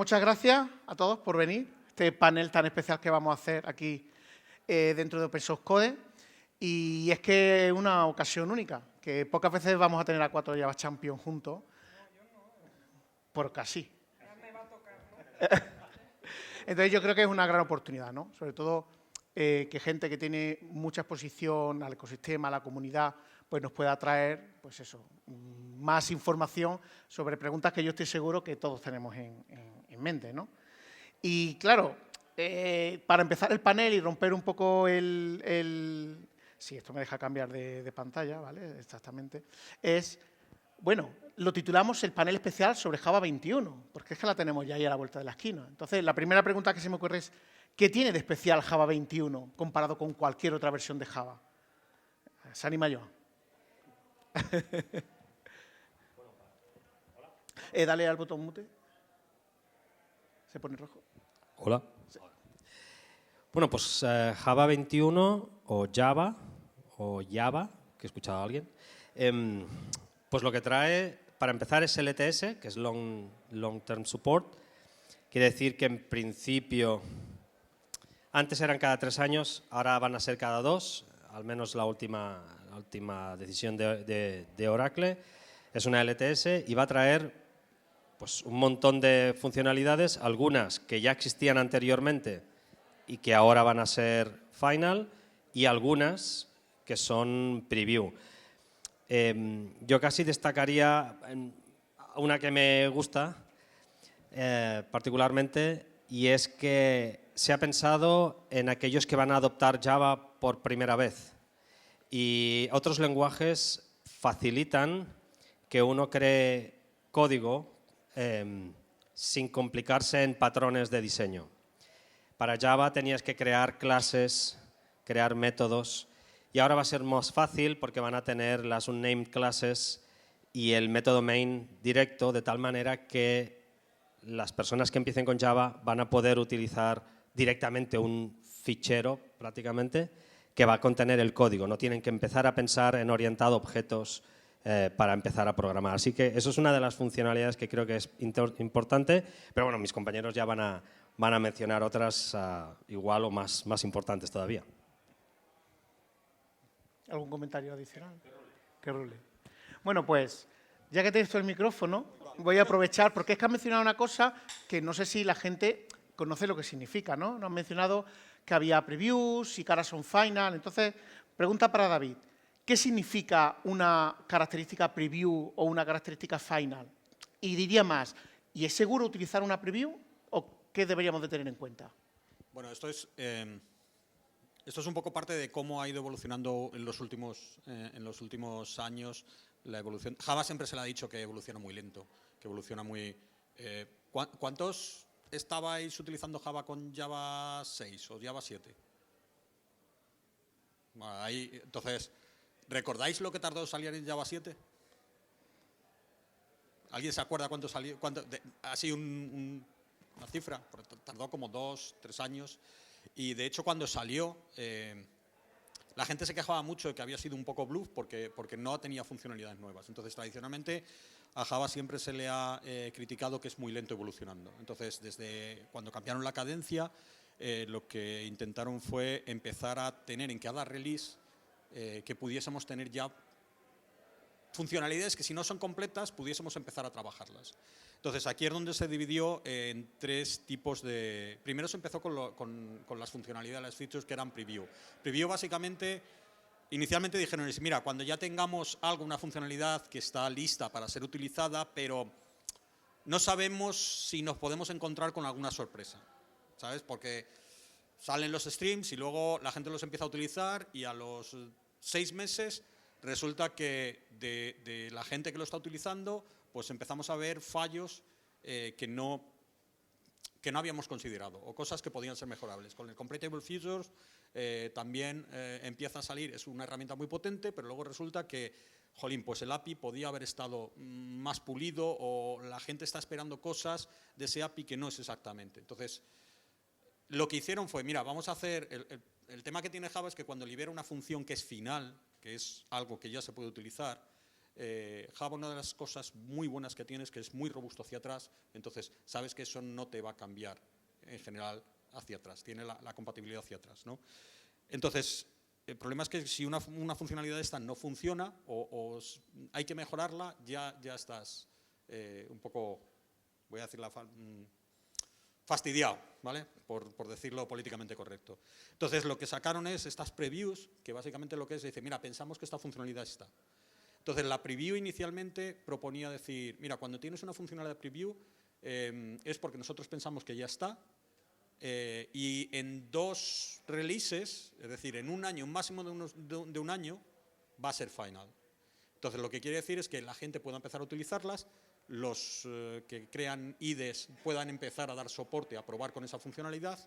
muchas gracias a todos por venir. Este panel tan especial que vamos a hacer aquí dentro de Open Source Code. Y es que es una ocasión única, que pocas veces vamos a tener a 4 Java Champions juntos. Por casi. Entonces yo creo que es una gran oportunidad, ¿no? Sobre todo que gente que tiene mucha exposición al ecosistema, a la comunidad, pues nos pueda traer, pues eso, más información sobre preguntas que yo estoy seguro que todos tenemos en mente, ¿no? Y claro, para empezar el panel y romper un poco sí, esto me deja cambiar de pantalla, ¿vale? Exactamente. Bueno, lo titulamos el panel especial sobre Java 21, porque es que la tenemos ya ahí a la vuelta de la esquina. Entonces, la primera pregunta que se me ocurre es, ¿qué tiene de especial Java 21 comparado con cualquier otra versión de Java? ¿Se anima yo? Dale al botón mute. ¿Se pone rojo? Hola. Sí. Bueno, pues Java 21 o Java, que he escuchado a alguien, pues lo que trae, para empezar, es LTS, que es Long Term Support. Quiere decir que en principio, antes eran cada 3 años, ahora van a ser cada 2, al menos la última decisión de Oracle. Es una LTS y va a traer pues un montón de funcionalidades, algunas que ya existían anteriormente y que ahora van a ser final, y algunas que son preview. Yo casi destacaría una que me gusta particularmente, y es que se ha pensado en aquellos que van a adoptar Java por primera vez. Y otros lenguajes facilitan que uno cree código sin complicarse en patrones de diseño. Para Java tenías que crear clases, crear métodos, y ahora va a ser más fácil porque van a tener las unnamed classes y el método main directo, de tal manera que las personas que empiecen con Java van a poder utilizar directamente un fichero, prácticamente, que va a contener el código. No tienen que empezar a pensar en orientado a objetos para empezar a programar. Así que eso es una de las funcionalidades que creo que es importante, pero bueno, mis compañeros ya van a mencionar otras igual o más importantes todavía. ¿Algún comentario adicional? Que rule. Bueno, pues, ya que tienes todo el micrófono, voy a aprovechar, porque es que has mencionado una cosa que no sé si la gente conoce lo que significa, ¿no? Nos han mencionado que había previews y que ahora son final. Entonces, pregunta para David. ¿Qué significa una característica preview o una característica final? Y diría más, ¿y es seguro utilizar una preview o qué deberíamos de tener en cuenta? Bueno, esto es un poco parte de cómo ha ido evolucionando en los últimos años la evolución. Java siempre se le ha dicho que evoluciona muy lento, que evoluciona muy... ¿Cuántos estabais utilizando Java con Java 6 o Java 7? Bueno, ahí, entonces... ¿Recordáis lo que tardó salir en Java 7? ¿Alguien se acuerda cuánto salió? Así una cifra, tardó como 2, 3 años. Y de hecho cuando salió, la gente se quejaba mucho de que había sido un poco bluff porque no tenía funcionalidades nuevas. Entonces tradicionalmente a Java siempre se le ha criticado que es muy lento evolucionando. Entonces desde cuando cambiaron la cadencia, lo que intentaron fue empezar a tener en cada release que pudiésemos tener ya funcionalidades que si no son completas pudiésemos empezar a trabajarlas. Entonces aquí es donde se dividió en 3 tipos de... Primero se empezó con las funcionalidades, las features que eran preview. Preview básicamente, inicialmente dijeron, mira, cuando ya tengamos una funcionalidad que está lista para ser utilizada, pero no sabemos si nos podemos encontrar con alguna sorpresa, ¿sabes? Porque salen los streams y luego la gente los empieza a utilizar y a los 6 meses resulta que de la gente que lo está utilizando, pues empezamos a ver fallos que no habíamos considerado o cosas que podían ser mejorables. Con el Completable Features también empieza a salir, es una herramienta muy potente, pero luego resulta que, jolín, pues el API podía haber estado más pulido o la gente está esperando cosas de ese API que no es exactamente. Entonces, lo que hicieron fue, mira, vamos a hacer, el tema que tiene Java es que cuando libera una función que es final, que es algo que ya se puede utilizar, Java, una de las cosas muy buenas que tiene es que es muy robusto hacia atrás, entonces sabes que eso no te va a cambiar en general hacia atrás, tiene la compatibilidad hacia atrás, ¿no? Entonces, el problema es que si una funcionalidad de esta no funciona o hay que mejorarla, ya estás un poco, voy a decir fastidiado, ¿vale? Por decirlo políticamente correcto. Entonces, lo que sacaron es estas previews, que básicamente lo que es, dice, mira, pensamos que esta funcionalidad está. Entonces, la preview inicialmente proponía decir, mira, cuando tienes una funcionalidad de preview, es porque nosotros pensamos que ya está, y en 2 releases, es decir, en un año, un máximo de un año, va a ser final. Entonces, lo que quiere decir es que la gente pueda empezar a utilizarlas, los que crean IDEs puedan empezar a dar soporte, a probar con esa funcionalidad.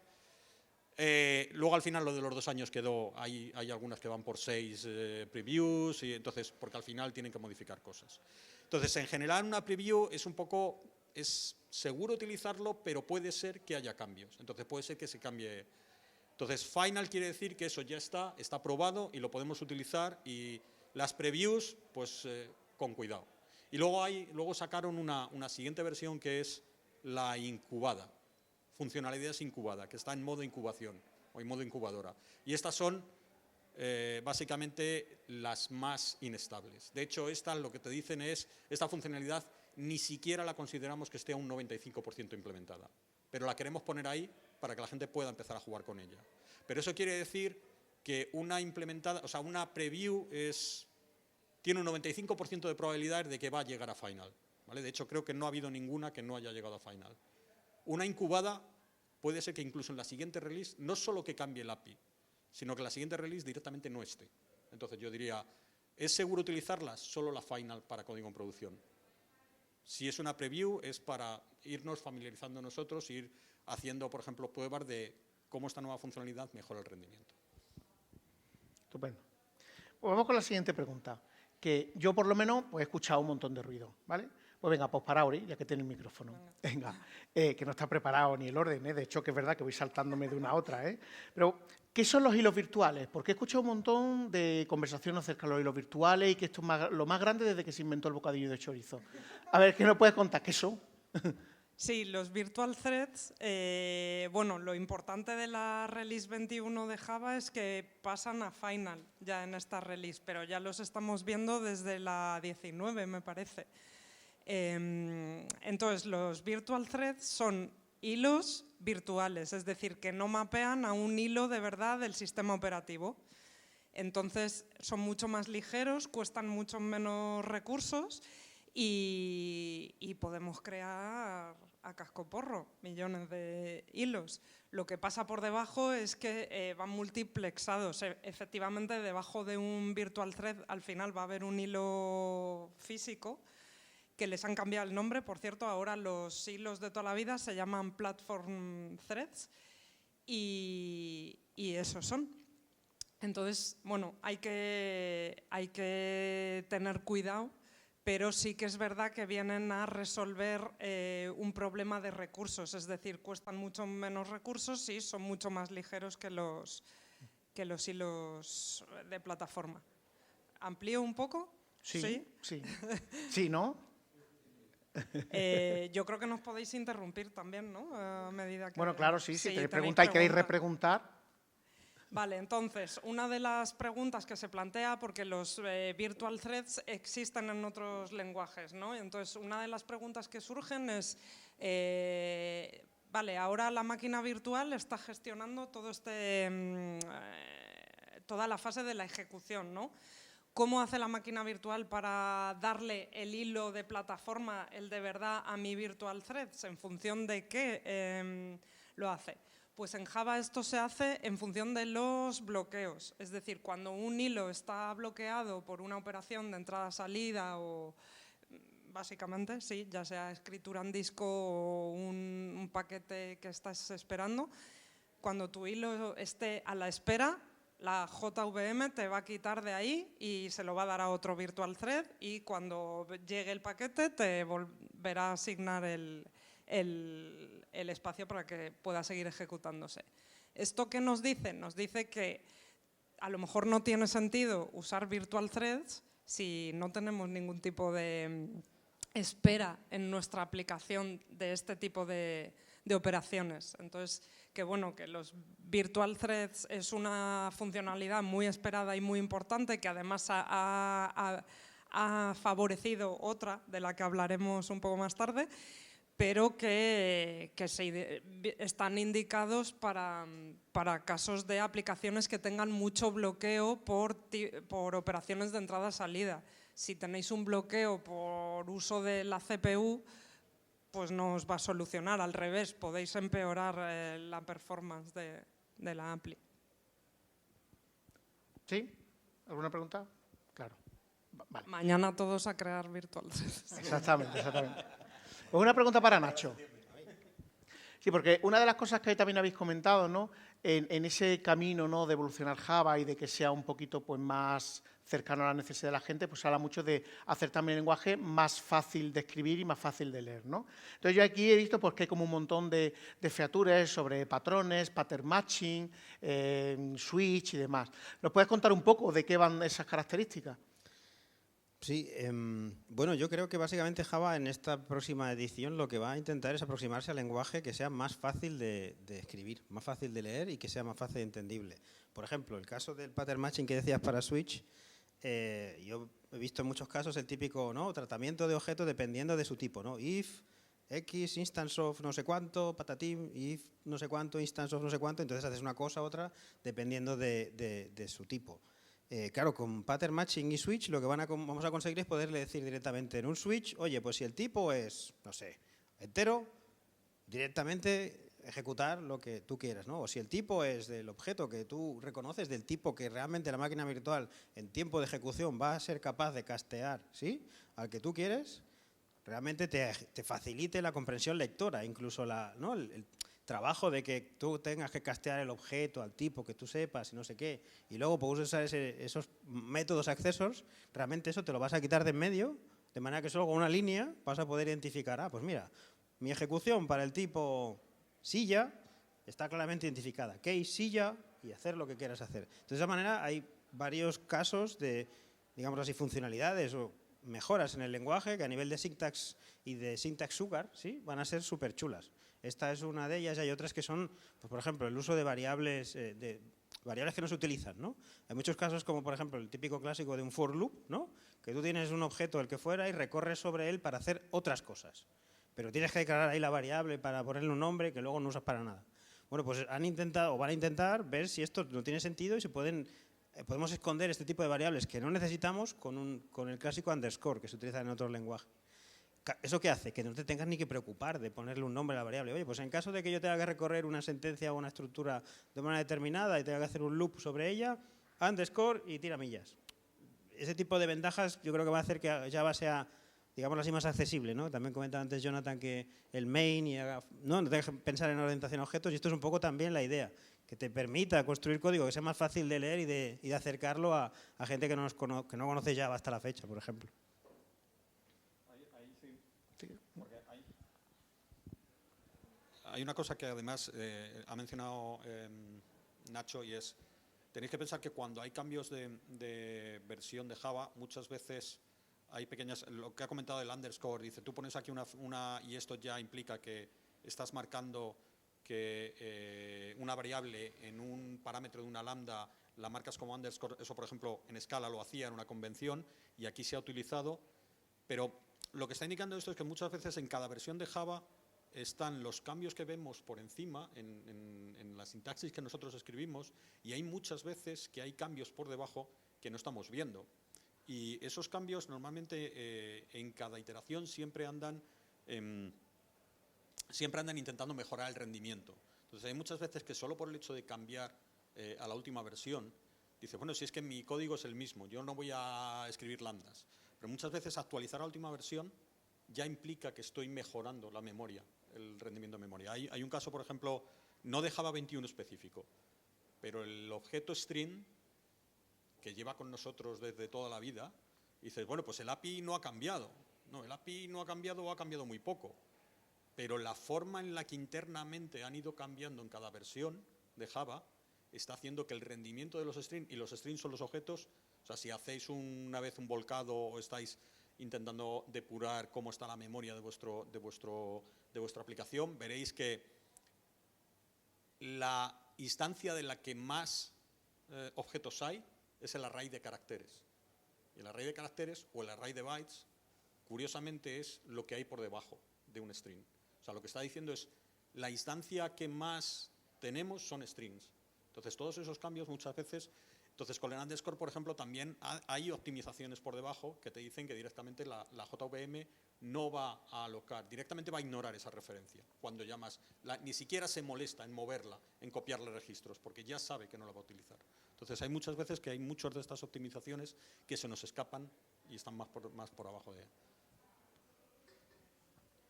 Luego, al final, lo de los 2 años quedó, hay algunas que van por 6 previews, y entonces, porque al final tienen que modificar cosas. Entonces, en general, una preview es un poco, es seguro utilizarlo, pero puede ser que haya cambios. Entonces, puede ser que se cambie. Entonces, final quiere decir que eso ya está probado y lo podemos utilizar, y las previews, pues, con cuidado. Y luego sacaron una siguiente versión que es la incubada, funcionalidades incubada, que está en modo incubación o en modo incubadora. Y estas son básicamente las más inestables. De hecho, estas lo que te dicen es, esta funcionalidad ni siquiera la consideramos que esté a un 95% implementada, pero la queremos poner ahí para que la gente pueda empezar a jugar con ella. Pero eso quiere decir que una preview tiene un 95% de probabilidades de que va a llegar a final, ¿vale? De hecho, creo que no ha habido ninguna que no haya llegado a final. Una incubada puede ser que incluso en la siguiente release, no solo que cambie el API, sino que la siguiente release directamente no esté. Entonces yo diría, ¿es seguro utilizarlas? Solo la final para código en producción. Si es una preview, es para irnos familiarizando nosotros, ir haciendo, por ejemplo, pruebas de cómo esta nueva funcionalidad mejora el rendimiento. Estupendo. Pues vamos con la siguiente pregunta, que yo por lo menos pues, he escuchado un montón de ruido, ¿vale? Pues venga, pues para Ori, ya que tiene el micrófono. Venga, que no está preparado ni el orden, ¿eh? De hecho, que es verdad que voy saltándome de una a otra, ¿eh? Pero, ¿qué son los hilos virtuales? Porque he escuchado un montón de conversaciones acerca de los hilos virtuales y que esto es lo más grande desde que se inventó el bocadillo de chorizo. A ver, ¿qué nos puedes contar? ¿Qué son? Sí, los virtual threads, bueno, lo importante de la release 21 de Java es que pasan a final ya en esta release, pero ya los estamos viendo desde la 19, me parece. Entonces, los virtual threads son hilos virtuales, es decir, que no mapean a un hilo de verdad del sistema operativo. Entonces, son mucho más ligeros, cuestan mucho menos recursos y podemos crear a cascoporro millones de hilos. Lo que pasa por debajo es que van multiplexados. Efectivamente, debajo de un virtual thread al final va a haber un hilo físico que les han cambiado el nombre. Por cierto, ahora los hilos de toda la vida se llaman platform threads y esos son. Entonces, bueno, hay que tener cuidado, pero sí que es verdad que vienen a resolver un problema de recursos, es decir, cuestan mucho menos recursos y son mucho más ligeros que los hilos de plataforma. ¿Amplío un poco? Sí. Sí, ¿no? Yo creo que nos podéis interrumpir también, ¿no? A medida que, bueno, claro, sí. Si tenéis tenéis preguntas y queréis repreguntar. Vale, entonces, una de las preguntas que se plantea, porque los virtual threads existen en otros lenguajes, ¿no? Entonces, una de las preguntas que surgen es, vale, ahora la máquina virtual está gestionando toda la fase de la ejecución, ¿no? ¿Cómo hace la máquina virtual para darle el hilo de plataforma, el de verdad, a mi virtual threads? ¿En función de qué lo hace? Pues en Java esto se hace en función de los bloqueos. Es decir, cuando un hilo está bloqueado por una operación de entrada-salida o básicamente, sí, ya sea escritura en disco o un paquete que estás esperando, cuando tu hilo esté a la espera, la JVM te va a quitar de ahí y se lo va a dar a otro virtual thread y cuando llegue el paquete te volverá a asignar el espacio para que pueda seguir ejecutándose. ¿Esto qué nos dice? Nos dice que a lo mejor no tiene sentido usar virtual threads si no tenemos ningún tipo de espera en nuestra aplicación de este tipo de operaciones. Entonces, que bueno, que los virtual threads es una funcionalidad muy esperada y muy importante, que además ha favorecido otra de la que hablaremos un poco más tarde, pero que están indicados para casos de aplicaciones que tengan mucho bloqueo por operaciones de entrada-salida. Si tenéis un bloqueo por uso de la CPU, pues no os va a solucionar, al revés, podéis empeorar la performance de la API. ¿Sí? ¿Alguna pregunta? Claro. Vale. Mañana todos a crear virtual threads. Exactamente, exactamente. Pues una pregunta para Nacho. Sí, porque una de las cosas que también habéis comentado, ¿no? En ese camino, ¿no?, de evolucionar Java y de que sea un poquito pues, más cercano a la necesidad de la gente, pues habla mucho de hacer también el lenguaje más fácil de escribir y más fácil de leer, ¿no? Entonces yo aquí he visto pues, que hay como un montón de features sobre patrones, pattern matching, switch y demás. ¿Nos puedes contar un poco de qué van esas características? Sí, bueno, yo creo que básicamente Java en esta próxima edición lo que va a intentar es aproximarse al lenguaje que sea más fácil de escribir, más fácil de leer y que sea más fácil de entendible. Por ejemplo, el caso del pattern matching que decías para Switch, yo he visto en muchos casos el típico, ¿no?, tratamiento de objeto dependiendo de su tipo, ¿no? If, X, instance of no sé cuánto, patatín, if no sé cuánto, instance of no sé cuánto, entonces haces una cosa u otra dependiendo de su tipo. Claro, con pattern matching y switch lo que vamos a conseguir es poderle decir directamente en un switch, oye, pues si el tipo es, no sé, entero, directamente ejecutar lo que tú quieras, ¿no? O si el tipo es del objeto que tú reconoces, del tipo que realmente la máquina virtual en tiempo de ejecución va a ser capaz de castear, ¿sí?, al que tú quieres, realmente te facilite la comprensión lectora, incluso ¿no?, el trabajo de que tú tengas que castear el objeto al tipo que tú sepas y no sé qué, y luego puedes usar esos métodos accessors, realmente eso te lo vas a quitar de en medio, de manera que solo con una línea vas a poder identificar, pues mira, mi ejecución para el tipo silla está claramente identificada, case silla, y hacer lo que quieras hacer. Entonces, de esa manera hay varios casos de, digamos así, funcionalidades o mejoras en el lenguaje que a nivel de syntax y de syntax sugar, ¿sí?, van a ser súper chulas. Esta es una de ellas y hay otras que son, pues, por ejemplo, el uso de variables que no se utilizan, ¿no? Hay muchos casos como, por ejemplo, el típico clásico de un for loop, ¿no?, que tú tienes un objeto, el que fuera, y recorres sobre él para hacer otras cosas. Pero tienes que declarar ahí la variable para ponerle un nombre que luego no usas para nada. Bueno, pues han intentado o van a intentar ver si esto no tiene sentido y si podemos esconder este tipo de variables que no necesitamos con el clásico underscore que se utiliza en otros lenguajes. ¿Eso qué hace? Que no te tengas ni que preocupar de ponerle un nombre a la variable. Oye, pues en caso de que yo tenga que recorrer una sentencia o una estructura de manera determinada y tenga que hacer un loop sobre ella, underscore y tira millas. Ese tipo de ventajas yo creo que va a hacer que Java sea, digamos así, más accesible, ¿no? También comentaba antes Jonathan que el main no te deje pensar en orientación a objetos, y esto es un poco también la idea, que te permita construir código que sea más fácil de leer y de acercarlo a gente que no conoce Java hasta la fecha, por ejemplo. Hay una cosa que además ha mencionado Nacho, y es, tenéis que pensar que cuando hay cambios de versión de Java, muchas veces hay pequeñas, lo que ha comentado el underscore, dice, tú pones aquí una y esto ya implica que estás marcando que una variable en un parámetro de una lambda la marcas como underscore. Eso, por ejemplo, en Scala lo hacía en una convención y aquí se ha utilizado, pero lo que está indicando esto es que muchas veces en cada versión de Java están los cambios que vemos por encima en la sintaxis que nosotros escribimos, y hay muchas veces que hay cambios por debajo que no estamos viendo. Y esos cambios normalmente en cada iteración siempre andan intentando mejorar el rendimiento. Entonces hay muchas veces que solo por el hecho de cambiar a la última versión, dice, bueno, si es que mi código es el mismo, yo no voy a escribir lambdas. Pero muchas veces actualizar a la última versión ya implica que estoy mejorando la memoria, el rendimiento de memoria. Hay un caso, por ejemplo, no de Java 21 específico, pero el objeto string, que lleva con nosotros desde toda la vida, dices, bueno, pues el API no ha cambiado. No, el API no ha cambiado o ha cambiado muy poco, pero la forma en la que internamente han ido cambiando en cada versión de Java está haciendo que el rendimiento de los streams, y los streams son los objetos, o sea, si hacéis una vez un volcado o estáis intentando depurar cómo está la memoria de vuestra aplicación, veréis que la instancia de la que más objetos hay es el array de caracteres. Y el array de caracteres o el array de bytes, curiosamente, es lo que hay por debajo de un string. O sea, lo que está diciendo es, la instancia que más tenemos son strings. Entonces, todos esos cambios muchas veces... Entonces, con el underscore, por ejemplo, también hay optimizaciones por debajo que te dicen que directamente la JVM no va a alocar, directamente va a ignorar esa referencia cuando llamas, ni siquiera se molesta en moverla, en copiarle registros, porque ya sabe que no la va a utilizar. Entonces, hay muchas veces que hay muchas de estas optimizaciones que se nos escapan y están más por abajo de...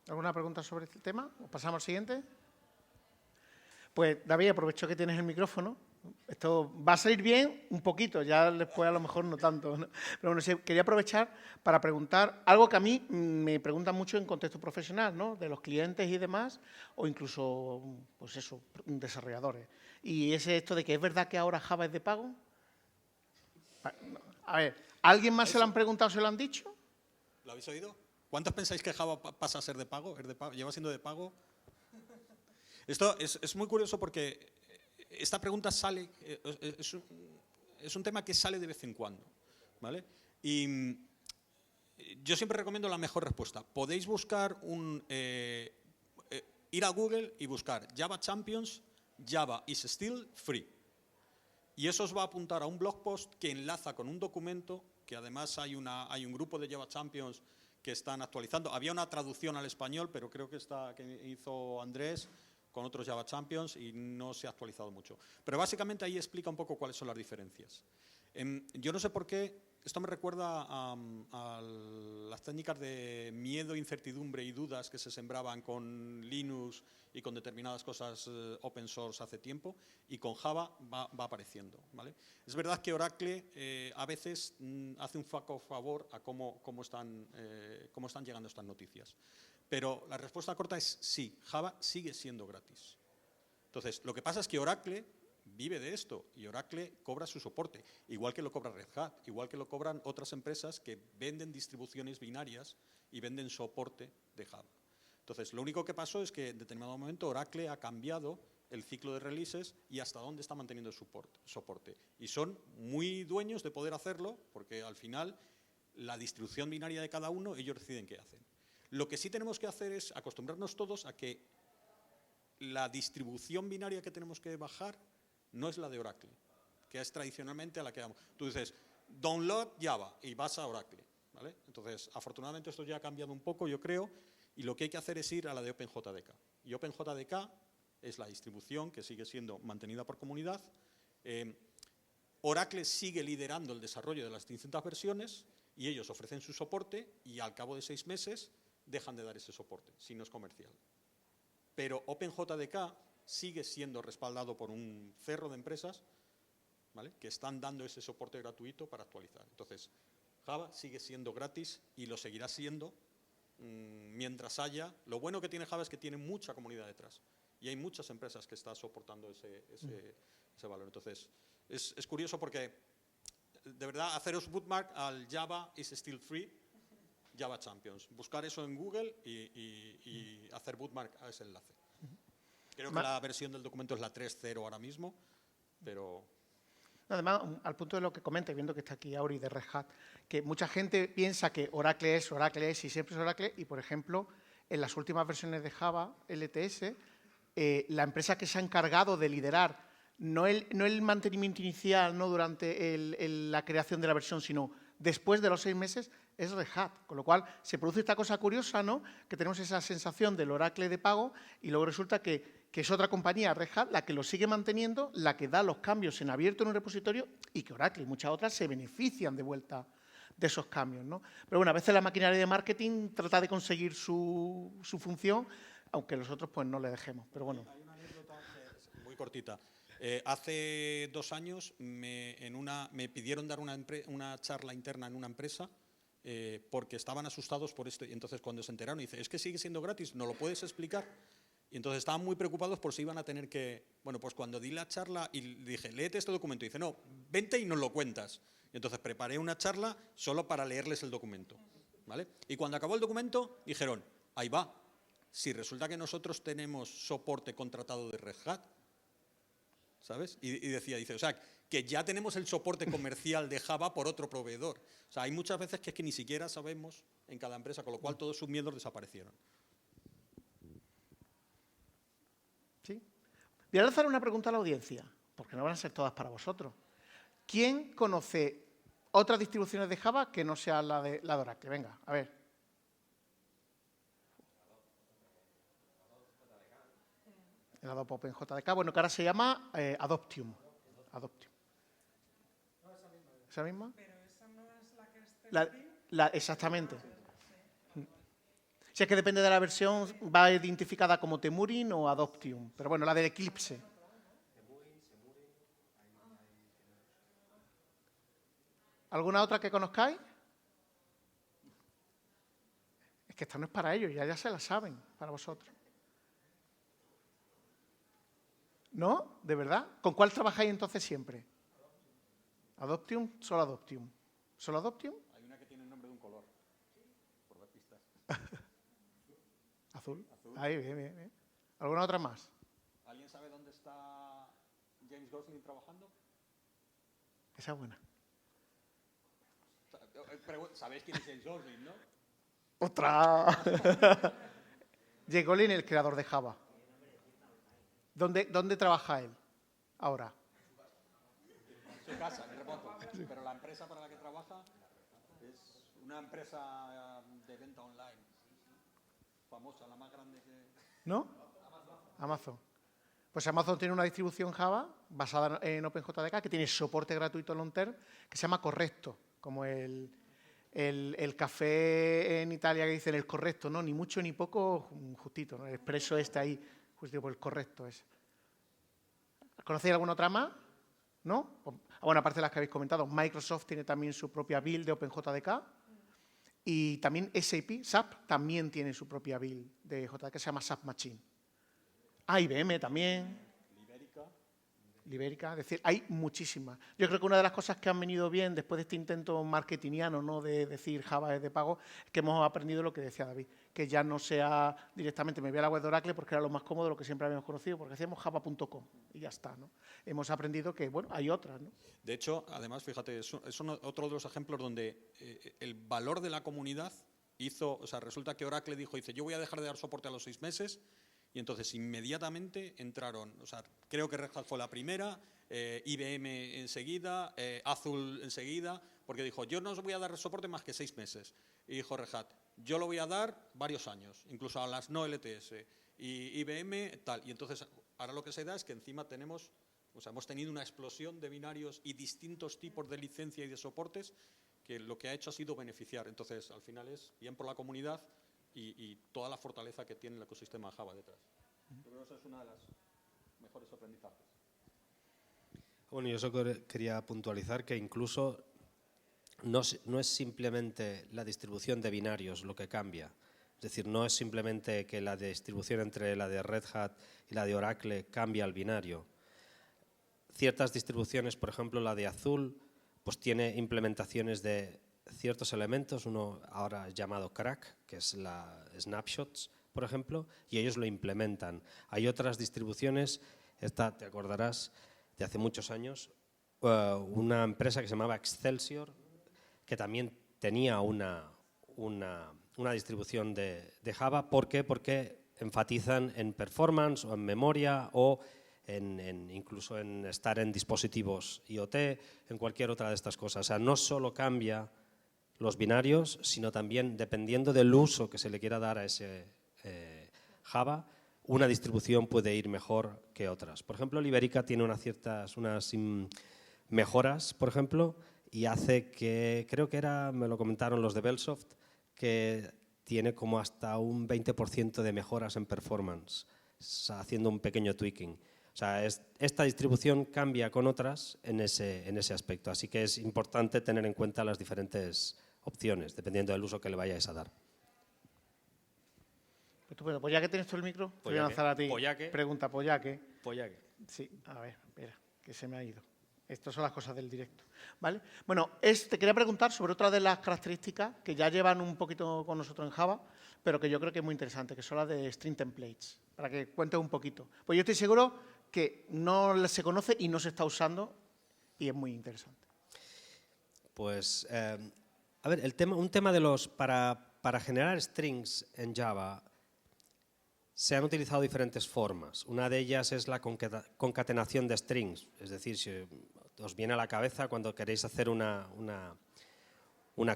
¿Alguna pregunta sobre este tema? ¿O pasamos al siguiente? Pues, David, aprovecho que tienes el micrófono. Esto va a salir bien un poquito, ya después a lo mejor no tanto, ¿no? Pero bueno, quería aprovechar para preguntar algo que a mí me preguntan mucho en contexto profesional, ¿no? De los clientes y demás, o incluso, pues eso, desarrolladores. Y es esto de que es verdad que ahora Java es de pago. A ver, ¿alguien más se lo han preguntado o se lo han dicho? ¿Lo habéis oído? ¿Cuántos pensáis que Java pasa a ser de pago? ¿Lleva siendo de pago? Esto es muy curioso porque esta pregunta sale, es un tema que sale de vez en cuando, ¿vale? Y yo siempre recomiendo la mejor respuesta. Podéis buscar ir a Google y buscar Java Champions, Java is still free. Y eso os va a apuntar a un blog post que enlaza con un documento, que además hay un grupo de Java Champions que están actualizando. Había una traducción al español, pero creo que hizo Andrés con otros Java Champions y no se ha actualizado mucho. Pero básicamente ahí explica un poco cuáles son las diferencias. Yo no sé por qué, esto me recuerda a las técnicas de miedo, incertidumbre y dudas que se sembraban con Linux y con determinadas cosas open source hace tiempo, y con Java va apareciendo, ¿vale? Es verdad que Oracle a veces hace un flaco favor a cómo están llegando estas noticias. Pero la respuesta corta es sí, Java sigue siendo gratis. Entonces, lo que pasa es que Oracle vive de esto y Oracle cobra su soporte, igual que lo cobra Red Hat, igual que lo cobran otras empresas que venden distribuciones binarias y venden soporte de Java. Entonces, lo único que pasó es que en determinado momento Oracle ha cambiado el ciclo de releases y hasta dónde está manteniendo el soporte. Y son muy dueños de poder hacerlo porque al final la distribución binaria de cada uno, ellos deciden qué hacen. Lo que sí tenemos que hacer es acostumbrarnos todos a que la distribución binaria que tenemos que bajar no es la de Oracle, que es tradicionalmente a la que vamos. Tú dices, download Java y vas a Oracle, ¿vale? Entonces, afortunadamente esto ya ha cambiado un poco, yo creo, y lo que hay que hacer es ir a la de OpenJDK. Y OpenJDK es la distribución que sigue siendo mantenida por comunidad. Oracle sigue liderando el desarrollo de las distintas versiones y ellos ofrecen su soporte y al cabo de 6 meses dejan de dar ese soporte, si no es comercial. Pero OpenJDK sigue siendo respaldado por un cerro de empresas, ¿vale?, que están dando ese soporte gratuito para actualizar. Entonces, Java sigue siendo gratis y lo seguirá siendo mientras haya... Lo bueno que tiene Java es que tiene mucha comunidad detrás y hay muchas empresas que están soportando ese valor. Entonces, es curioso porque, de verdad, haceros bookmark al Java is still free, Java Champions. Buscar eso en Google y hacer bookmark a ese enlace. Creo que la versión del documento es la 3.0 ahora mismo, pero... Además, al punto de lo que comenta, viendo que está aquí Auri de Red Hat, que mucha gente piensa que Oracle es y siempre es Oracle, y por ejemplo, en las últimas versiones de Java, LTS, la empresa que se ha encargado de liderar no el mantenimiento inicial, no durante la creación de la versión, sino después de los 6 meses, es Red Hat. Con lo cual, se produce esta cosa curiosa, ¿no?, que tenemos esa sensación del Oracle de pago y luego resulta que es otra compañía, Red Hat, la que lo sigue manteniendo, la que da los cambios en abierto en un repositorio y que Oracle y muchas otras se benefician de vuelta de esos cambios, ¿no? Pero bueno, a veces la maquinaria de marketing trata de conseguir su función, aunque los otros pues no le dejemos. Pero bueno. Hay una anécdota muy cortita. Hace 2 años me pidieron dar una charla interna en una empresa porque estaban asustados por esto. Y entonces cuando se enteraron, dice, es que sigue siendo gratis, ¿no lo puedes explicar? Y entonces estaban muy preocupados por si iban a tener que... Bueno, pues cuando di la charla y le dije, léete este documento, y dice, no, vente y nos lo cuentas. Y entonces preparé una charla solo para leerles el documento, ¿vale? Y cuando acabó el documento, dijeron, ahí va, si resulta que nosotros tenemos soporte contratado de Red Hat, ¿sabes? Y dice, o sea, que ya tenemos el soporte comercial de Java por otro proveedor. O sea, hay muchas veces que es que ni siquiera sabemos en cada empresa, con lo cual todos sus miedos desaparecieron. ¿Sí? Voy a lanzar una pregunta a la audiencia, porque no van a ser todas para vosotros. ¿Quién conoce otras distribuciones de Java que no sea la de Oracle? Venga, a ver. El Adobe OpenJDK, bueno, que ahora se llama Adoptium. Adoptium. ¿Esa misma? Pero esa no es la que es Exactamente. Si es que depende de la versión, va identificada como Temurin o Adoptium. Pero bueno, la de Eclipse. ¿Alguna otra que conozcáis? Es que esta no es para ellos, ya se la saben, para vosotros. ¿No? ¿De verdad? ¿Con cuál trabajáis entonces siempre? ¿Adoptium? ¿Solo Adoptium? ¿Solo Adoptium? Hay una que tiene el nombre de un color, por dar pistas. Azul. Ahí, bien, bien, bien. ¿Alguna otra más? ¿Alguien sabe dónde está James Gosling trabajando? Esa es buena. ¿Sabéis quién es James Gosling, no? ¡Otra! Jay Golin, el creador de Java. ¿Dónde trabaja él ahora? En su casa, en remoto. Pero la empresa para la que trabaja es una empresa de venta online. Famosa, la más grande que... ¿No? Amazon. Pues Amazon tiene una distribución Java basada en OpenJDK que tiene soporte gratuito long term que se llama Correcto, como el café en Italia que dicen el correcto, ¿no? Ni mucho ni poco, justito, ¿no? El expreso este ahí, justito por el correcto es. ¿Conocéis alguna otra más? ¿No? Bueno, aparte de las que habéis comentado, Microsoft tiene también su propia build de OpenJDK y también SAP también tiene su propia build de JDK que se llama SAP Machine. IBM también. Libérica, es decir, hay muchísimas. Yo creo que una de las cosas que han venido bien después de este intento marketingiano, ¿no?, de decir Java es de pago, es que hemos aprendido lo que decía David, que ya no sea directamente me voy a la web de Oracle porque era lo más cómodo, lo que siempre habíamos conocido, porque hacíamos java.com y ya está, ¿no? Hemos aprendido que, bueno, hay otras, ¿no? De hecho, además, fíjate, es otro de los ejemplos donde el valor de la comunidad hizo, o sea, resulta que Oracle dice, yo voy a dejar de dar soporte a los 6 meses. Y entonces inmediatamente entraron, o sea, creo que Red Hat fue la primera, IBM enseguida, Azul enseguida, porque dijo, yo no os voy a dar soporte más que 6 meses. Y dijo Red Hat, yo lo voy a dar varios años, incluso a las no LTS. Y IBM tal. Y entonces ahora lo que se da es que encima tenemos, o sea, hemos tenido una explosión de binarios y distintos tipos de licencia y de soportes que lo que ha hecho ha sido beneficiar. Entonces, al final es bien por la comunidad y toda la fortaleza que tiene el ecosistema Java detrás. Yo creo que eso es una de las mejores aprendizajes. Bueno, yo solo quería puntualizar que incluso no es simplemente la distribución de binarios lo que cambia. Es decir, no es simplemente que la distribución entre la de Red Hat y la de Oracle cambia el binario. Ciertas distribuciones, por ejemplo, la de Azul, pues tiene implementaciones de ciertos elementos, uno ahora llamado Crack, que es la Snapshots, por ejemplo, y ellos lo implementan. Hay otras distribuciones, esta te acordarás de hace muchos años, una empresa que se llamaba Excelsior, que también tenía una distribución de Java. ¿Por qué? Porque enfatizan en performance o en memoria o incluso en estar en dispositivos IoT, en cualquier otra de estas cosas. O sea, no solo cambia los binarios, sino también, dependiendo del uso que se le quiera dar a ese Java, una distribución puede ir mejor que otras. Por ejemplo, Liberica tiene unas mejoras, por ejemplo, y hace que, creo que me lo comentaron los de Bellsoft, que tiene como hasta un 20% de mejoras en performance, haciendo un pequeño tweaking. O sea, esta distribución cambia con otras en ese aspecto, así que es importante tener en cuenta las diferentes opciones, dependiendo del uso que le vayáis a dar. Estupendo. Pues ya que tienes tú el micro, te voy a Pollaque. lanzar a ti. Pollaque. Pregunta, Pollaque. Pollaque. Sí, a ver, espera, que se me ha ido. Estas son las cosas del directo, ¿vale? Bueno, te quería preguntar sobre otra de las características que ya llevan un poquito con nosotros en Java, pero que yo creo que es muy interesante, que son las de string templates, para que cuentes un poquito. Pues yo estoy seguro que no se conoce y no se está usando y es muy interesante. Pues, a ver, un tema de los para generar strings en Java se han utilizado diferentes formas. Una de ellas es la concatenación de strings, es decir, si os viene a la cabeza cuando queréis hacer una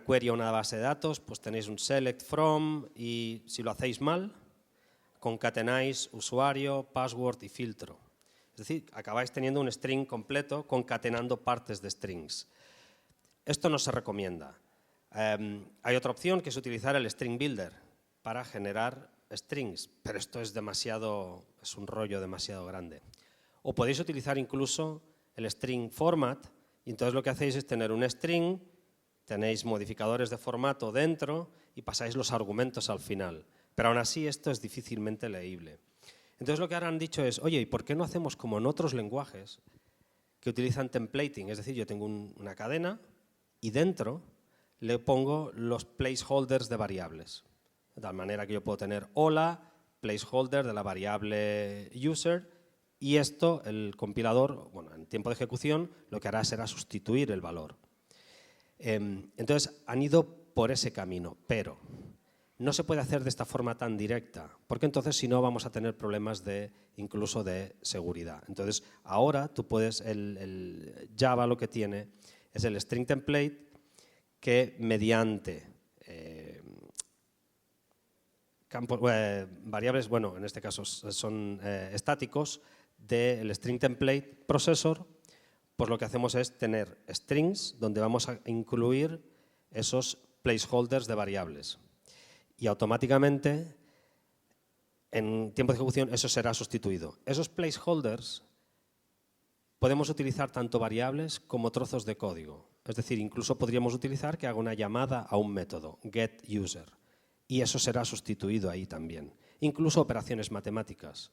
query a una base de datos, pues tenéis un select from y si lo hacéis mal, concatenáis usuario, password y filtro. Es decir, acabáis teniendo un string completo concatenando partes de strings. Esto no se recomienda. Hay otra opción que es utilizar el string builder para generar strings, pero esto es un rollo demasiado grande. O podéis utilizar incluso el string format y entonces lo que hacéis es tener un string, tenéis modificadores de formato dentro y pasáis los argumentos al final. Pero aún así esto es difícilmente leíble. Entonces lo que ahora han dicho es, oye, ¿y por qué no hacemos como en otros lenguajes que utilizan templating? Es decir, yo tengo una cadena y dentro le pongo los placeholders de variables. De tal manera que yo puedo tener hola, placeholder de la variable user y esto, el compilador, bueno, en tiempo de ejecución, lo que hará será sustituir el valor. Entonces, han ido por ese camino, pero no se puede hacer de esta forma tan directa, porque entonces si no vamos a tener problemas incluso de seguridad. Entonces, ahora tú puedes, el Java lo que tiene es el string template que mediante variables, bueno, en este caso son estáticos, del string template processor, pues lo que hacemos es tener strings donde vamos a incluir esos placeholders de variables. Y automáticamente, en tiempo de ejecución, eso será sustituido. Esos placeholders podemos utilizar tanto variables como trozos de código. Es decir, incluso podríamos utilizar que haga una llamada a un método, getUser. Y eso será sustituido ahí también. Incluso operaciones matemáticas,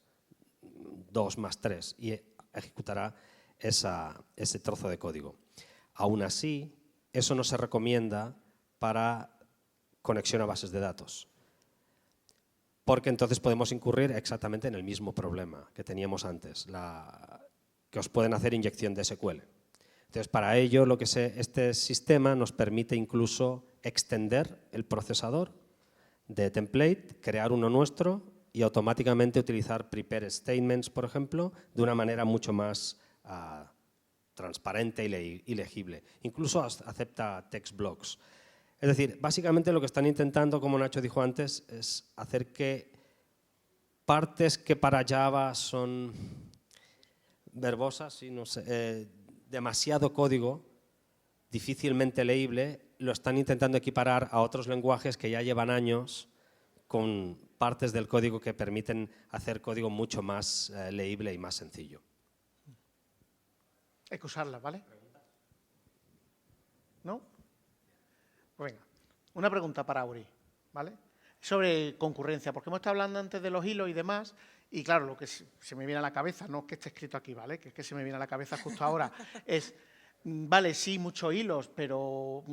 2 más 3, y ejecutará ese trozo de código. Aún así, eso no se recomienda para conexión a bases de datos, porque entonces podemos incurrir exactamente en el mismo problema que teníamos antes, que os pueden hacer inyección de SQL. Entonces, para ello, este sistema nos permite incluso extender el procesador de template, crear uno nuestro y automáticamente utilizar prepare statements, por ejemplo, de una manera mucho más transparente y legible. Incluso acepta text blocks. Es decir, básicamente lo que están intentando, como Nacho dijo antes, es hacer que partes que para Java son verbosas, no sé, demasiado código, difícilmente leíble, lo están intentando equiparar a otros lenguajes que ya llevan años con partes del código que permiten hacer código mucho más leíble y más sencillo. Hay que usarlas, ¿vale? ¿No? Pues venga, una pregunta para Auri, ¿vale? Sobre concurrencia, porque hemos estado hablando antes de los hilos y demás, y claro, lo que se me viene a la cabeza, no es que esté escrito aquí, ¿vale? Que es que se me viene a la cabeza justo ahora, es, vale, sí, muchos hilos, pero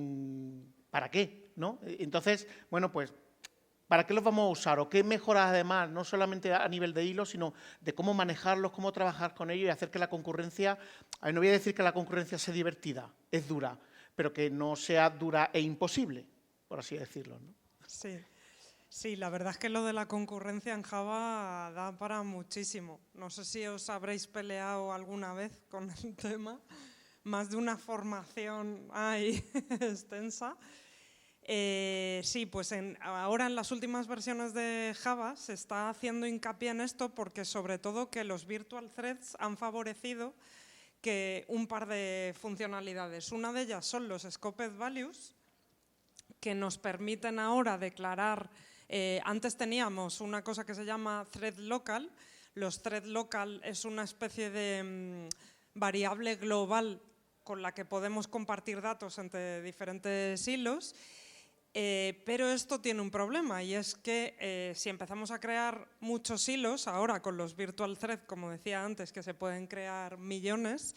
¿para qué? ¿No? Entonces, bueno, pues, ¿para qué los vamos a usar? ¿O qué mejoras además, no solamente a nivel de hilos, sino de cómo manejarlos, cómo trabajar con ellos y hacer que la concurrencia, no voy a decir que la concurrencia sea divertida, es dura, pero que no sea dura e imposible, por así decirlo, ¿no? Sí, la verdad es que lo de la concurrencia en Java da para muchísimo. No sé si os habréis peleado alguna vez con el tema, más de una formación hay extensa. Sí, pues ahora en las últimas versiones de Java se está haciendo hincapié en esto porque sobre todo que los virtual threads han favorecido que un par de funcionalidades. Una de ellas son los scoped values, que nos permiten ahora declarar, antes teníamos una cosa que se llama thread local. Los thread local es una especie de variable global con la que podemos compartir datos entre diferentes hilos. Pero esto tiene un problema y es que si empezamos a crear muchos hilos, ahora con los virtual thread, como decía antes, que se pueden crear millones,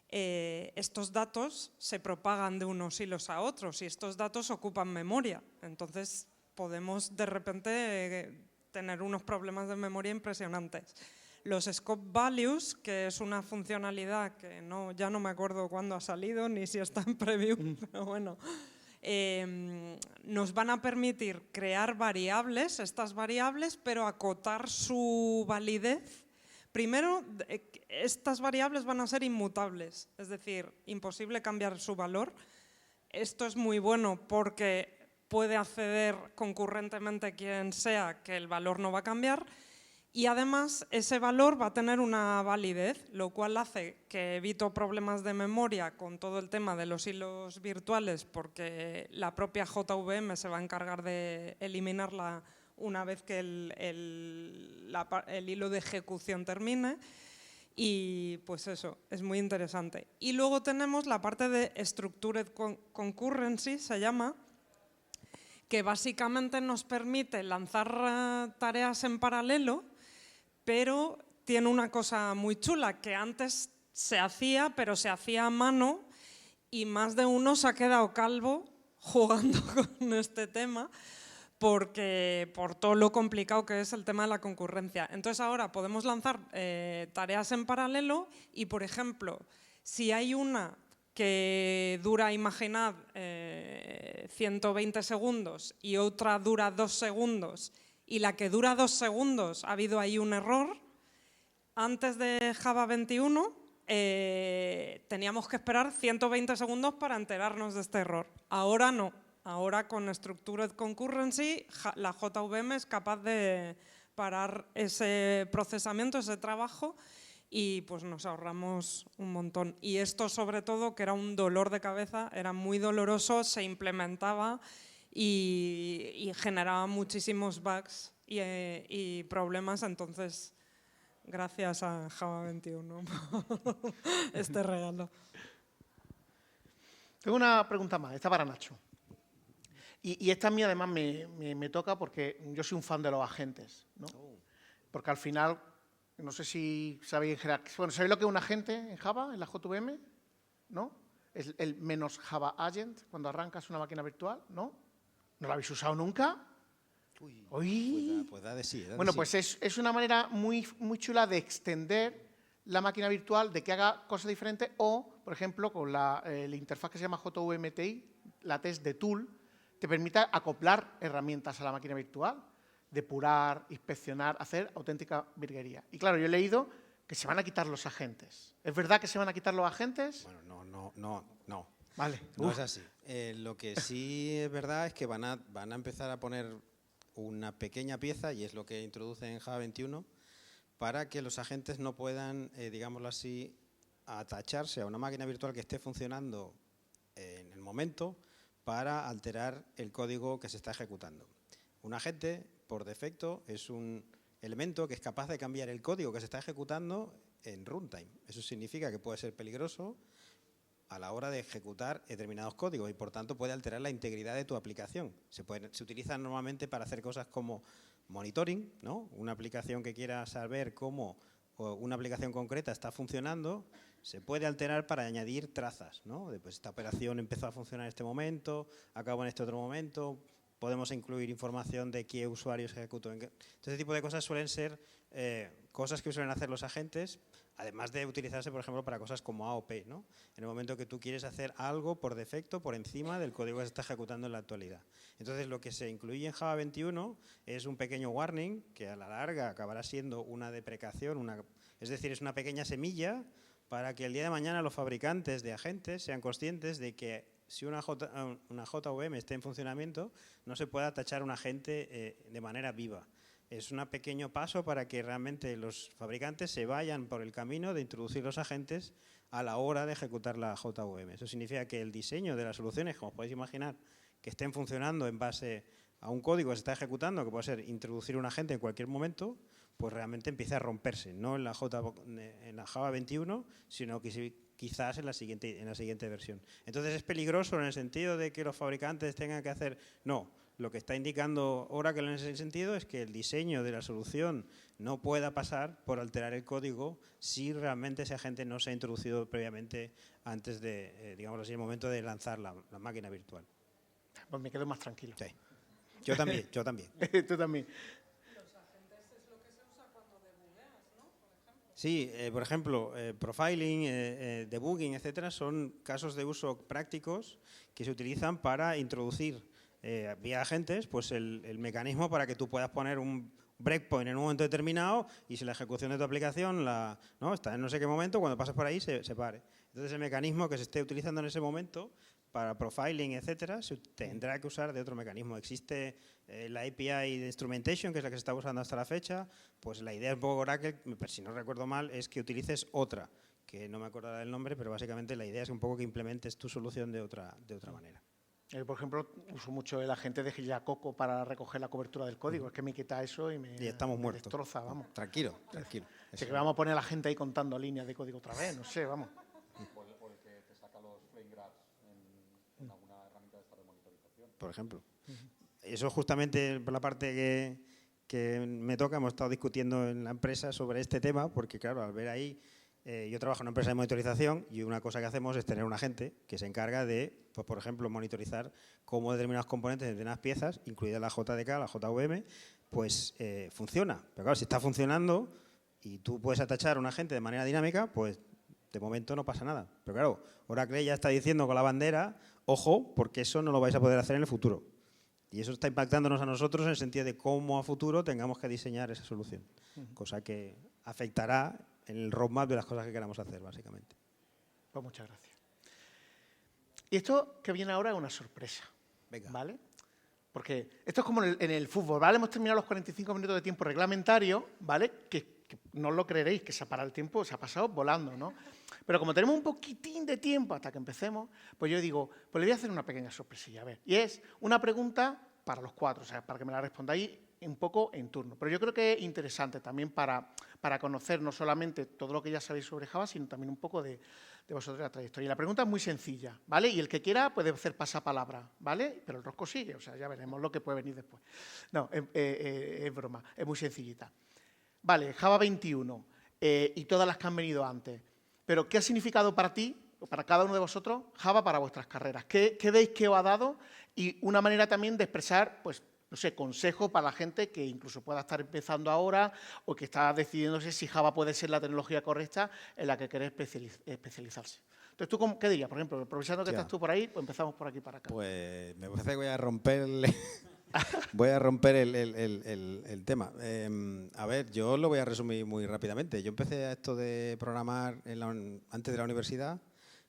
estos datos se propagan de unos hilos a otros y estos datos ocupan memoria. Entonces podemos de repente tener unos problemas de memoria impresionantes. Los scope values, que es una funcionalidad que ya no me acuerdo cuándo ha salido ni si está en preview, pero bueno, nos van a permitir crear variables, estas variables, pero acotar su validez. Primero, estas variables van a ser inmutables, es decir, imposible cambiar su valor. Esto es muy bueno porque puede acceder concurrentemente quien sea que el valor no va a cambiar. Y además ese valor va a tener una validez, lo cual hace que evito problemas de memoria con todo el tema de los hilos virtuales porque la propia JVM se va a encargar de eliminarla una vez que el hilo de ejecución termine. Y pues eso, es muy interesante. Y luego tenemos la parte de Structured Concurrency, se llama, que básicamente nos permite lanzar tareas en paralelo, pero tiene una cosa muy chula, que antes se hacía, pero se hacía a mano y más de uno se ha quedado calvo jugando con este tema porque por todo lo complicado que es el tema de la concurrencia. Entonces ahora podemos lanzar tareas en paralelo y, por ejemplo, si hay una que dura, imaginad, 120 segundos y otra dura 2 segundos, y la que dura 2 segundos ha habido ahí un error, antes de Java 21 teníamos que esperar 120 segundos para enterarnos de este error. Ahora no, ahora con Structured Concurrency la JVM es capaz de parar ese procesamiento, ese trabajo, y pues nos ahorramos un montón. Y esto sobre todo, que era un dolor de cabeza, era muy doloroso, se implementaba y generaba muchísimos bugs y problemas. Entonces, gracias a Java 21 por este regalo. Tengo una pregunta más, esta para Nacho. Y esta a mí además me toca porque yo soy un fan de los agentes, ¿no? Porque al final, no sé si sabéis, bueno, ¿sabéis lo que es un agente en Java, en la JVM? ¿No? Es el menos Java Agent, cuando arrancas una máquina virtual, ¿no? ¿No lo habéis usado nunca? Uy. Pues da de sí. Bueno, pues es una manera muy, muy chula de extender la máquina virtual, de que haga cosas diferentes, o, por ejemplo, con la interfaz que se llama JVMTI, la test de tool, te permite acoplar herramientas a la máquina virtual, depurar, inspeccionar, hacer auténtica virguería. Y claro, yo he leído que se van a quitar los agentes. ¿Es verdad que se van a quitar los agentes? Bueno, no. Vale. No es así. Lo que sí es verdad es que van a empezar a poner una pequeña pieza, y es lo que introduce en Java 21, para que los agentes no puedan, digámoslo así, atacharse a una máquina virtual que esté funcionando en el momento para alterar el código que se está ejecutando. Un agente, por defecto, es un elemento que es capaz de cambiar el código que se está ejecutando en runtime. Eso significa que puede ser peligroso a la hora de ejecutar determinados códigos y, por tanto, puede alterar la integridad de tu aplicación. Se utiliza normalmente para hacer cosas como monitoring, ¿no? Una aplicación que quiera saber cómo una aplicación concreta está funcionando, se puede alterar para añadir trazas, ¿no? Pues esta operación empezó a funcionar en este momento, acabó en este otro momento. Podemos incluir información de qué usuarios ejecutó. Entonces, este tipo de cosas suelen ser cosas que suelen hacer los agentes, además de utilizarse, por ejemplo, para cosas como AOP, ¿no? En el momento que tú quieres hacer algo por defecto, por encima del código que se está ejecutando en la actualidad. Entonces, lo que se incluye en Java 21 es un pequeño warning que a la larga acabará siendo una deprecación, es decir, es una pequeña semilla para que el día de mañana los fabricantes de agentes sean conscientes de que si una JVM está en funcionamiento, no se pueda tachar un agente de manera viva. Es un pequeño paso para que realmente los fabricantes se vayan por el camino de introducir los agentes a la hora de ejecutar la JVM. Eso significa que el diseño de las soluciones, como podéis imaginar, que estén funcionando en base a un código que se está ejecutando, que puede ser introducir un agente en cualquier momento, pues realmente empieza a romperse, no en la Java 21, sino que quizás en la siguiente versión. Entonces, ¿es peligroso en el sentido de que los fabricantes tengan que hacer? No. Lo que está indicando Oracle en ese sentido es que el diseño de la solución no pueda pasar por alterar el código si realmente ese agente no se ha introducido previamente antes de, digamos así, el momento de lanzar la máquina virtual. Pues me quedo más tranquilo. Sí. Yo también, yo también. Tú también. Los agentes es lo que se usa cuando debugueas, ¿no? Por ejemplo. Sí, por ejemplo, profiling, debugging, etcétera, son casos de uso prácticos que se utilizan para introducir vía agentes pues el mecanismo para que tú puedas poner un breakpoint en un momento determinado y si la ejecución de tu aplicación está en no sé qué momento, cuando pases por ahí se pare. Entonces el mecanismo que se esté utilizando en ese momento para profiling, etcétera, se tendrá que usar de otro mecanismo. Existe la API de Instrumentation, que es la que se está usando hasta la fecha, pues la idea un poco Oracle, si no recuerdo mal, es que utilices otra, que no me acordará del nombre, pero básicamente la idea es un poco que implementes tu solución de otra manera. Por ejemplo, uso mucho el agente de Gillacoco para recoger la cobertura del código. Es que me quita eso y me estamos muertos. destroza, vamos. Tranquilo, tranquilo. Así que vamos a poner a la gente ahí contando líneas de código otra vez, no sé, vamos. O el que te saca los flame graphs en alguna herramienta de esta de monitorización. Por ejemplo. Eso justamente por la parte que me toca, hemos estado discutiendo en la empresa sobre este tema, porque claro, al ver ahí, yo trabajo en una empresa de monitorización y una cosa que hacemos es tener un agente que se encarga de, pues, por ejemplo, monitorizar cómo determinados componentes de determinadas piezas, incluida la JDK, la JVM, pues funciona. Pero claro, si está funcionando y tú puedes atachar a un agente de manera dinámica, pues de momento no pasa nada. Pero claro, Oracle ya está diciendo con la bandera, ojo, porque eso no lo vais a poder hacer en el futuro. Y eso está impactándonos a nosotros en el sentido de cómo a futuro tengamos que diseñar esa solución. Cosa que afectará en el roadmap de las cosas que queramos hacer, básicamente. Pues muchas gracias. Y esto que viene ahora es una sorpresa. Venga. ¿Vale? Porque esto es como en el fútbol, ¿vale? Hemos terminado los 45 minutos de tiempo reglamentario, ¿vale? Que no os lo creeréis, que se ha parado el tiempo, se ha pasado volando, ¿no? Pero como tenemos un poquitín de tiempo hasta que empecemos, pues yo digo, pues le voy a hacer una pequeña sorpresilla, a ver. Y es una pregunta para los cuatro, o sea, para que me la respondáis un poco en turno. Pero yo creo que es interesante también para conocer no solamente todo lo que ya sabéis sobre Java, sino también un poco de vosotros la trayectoria. Y la pregunta es muy sencilla, ¿vale? Y el que quiera puede hacer pasapalabra, ¿vale? Pero el rosco sigue, o sea, ya veremos lo que puede venir después. No, es broma, es muy sencillita. Vale, Java 21 y todas las que han venido antes. Pero, ¿qué ha significado para ti, o para cada uno de vosotros, Java para vuestras carreras? ¿Qué veis que os ha dado? Y una manera también de expresar, pues, no sé, consejo para la gente que incluso pueda estar empezando ahora o que está decidiéndose si Java puede ser la tecnología correcta en la que quiere especializarse. Entonces, ¿tú qué dirías? Por ejemplo, aprovechando que estás tú por ahí, pues empezamos por aquí para acá. Pues me parece que voy a romper el tema. A ver, yo lo voy a resumir muy rápidamente. Yo empecé a esto de programar antes de la universidad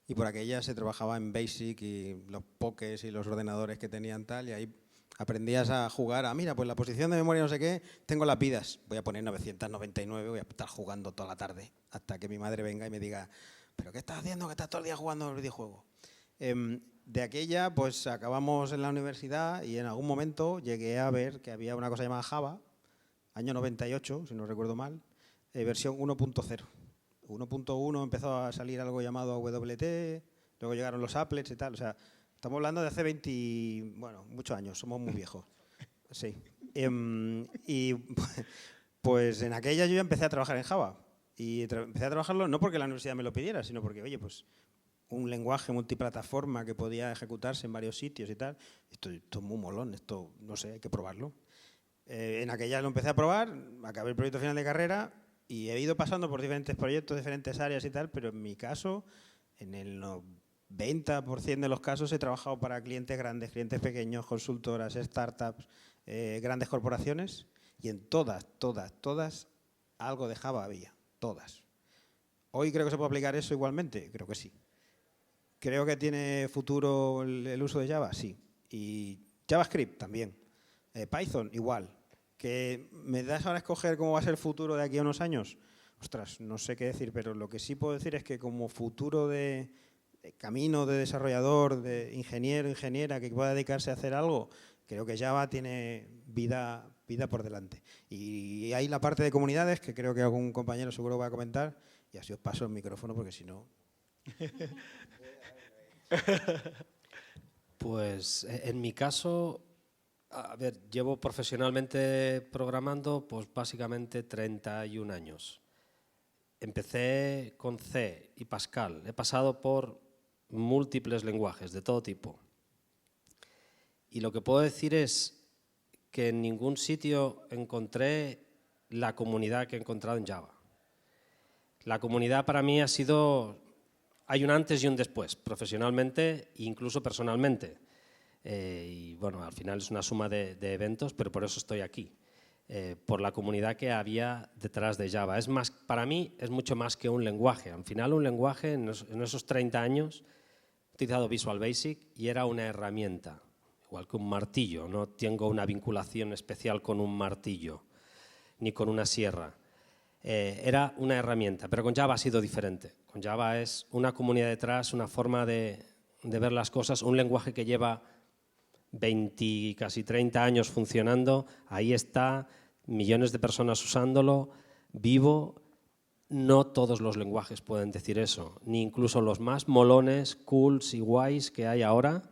y por aquella se trabajaba en BASIC y los pokés y los ordenadores que tenían tal y ahí aprendías a jugar mira, pues la posición de memoria no sé qué, tengo las vidas, voy a poner 999, voy a estar jugando toda la tarde hasta que mi madre venga y me diga, ¿pero qué estás haciendo? Que estás todo el día jugando al videojuego. De aquella, pues acabamos en la universidad y en algún momento llegué a ver que había una cosa llamada Java, año 98, si no recuerdo mal, versión 1.0. 1.1 empezó a salir algo llamado WT, luego llegaron los applets y tal, o sea, estamos hablando de hace muchos años, somos muy viejos. Sí. Y pues en aquella yo ya empecé a trabajar en Java. Y empecé a trabajarlo no porque la universidad me lo pidiera, sino porque, oye, pues un lenguaje multiplataforma que podía ejecutarse en varios sitios y tal. Esto es muy molón, esto, no sé, hay que probarlo. En aquella lo empecé a probar, acabé el proyecto final de carrera y he ido pasando por diferentes proyectos, diferentes áreas y tal, pero en mi caso, en el 90% de los casos he trabajado para clientes grandes, clientes pequeños, consultoras, startups, grandes corporaciones y en todas algo de Java había, todas. ¿Hoy creo que se puede aplicar eso igualmente? Creo que sí. ¿Creo que tiene futuro el uso de Java? Sí. Y JavaScript también. Python igual. ¿Que me das ahora a escoger cómo va a ser el futuro de aquí a unos años? Ostras, no sé qué decir, pero lo que sí puedo decir es que como futuro de camino de desarrollador, de ingeniero, ingeniera que pueda dedicarse a hacer algo, creo que Java tiene vida por delante. Y hay la parte de comunidades, que creo que algún compañero seguro va a comentar, y así os paso el micrófono porque si no... Pues en mi caso, a ver, llevo profesionalmente programando pues básicamente 31 años. Empecé con C y Pascal, he pasado por múltiples lenguajes de todo tipo. Y lo que puedo decir es que en ningún sitio encontré la comunidad que he encontrado en Java. La comunidad para mí ha sido, hay un antes y un después, profesionalmente e incluso personalmente. Y bueno, al final es una suma de eventos, pero por eso estoy aquí, por la comunidad que había detrás de Java. Es más, para mí es mucho más que un lenguaje. Al final un lenguaje, en esos 30 años, he utilizado Visual Basic y era una herramienta, igual que un martillo. No tengo una vinculación especial con un martillo, ni con una sierra. Era una herramienta, pero con Java ha sido diferente. Con Java es una comunidad detrás, una forma de ver las cosas, un lenguaje que lleva 20, casi 30 años funcionando, ahí está, millones de personas usándolo, vivo. No todos los lenguajes pueden decir eso, ni incluso los más molones, cools y guays que hay ahora,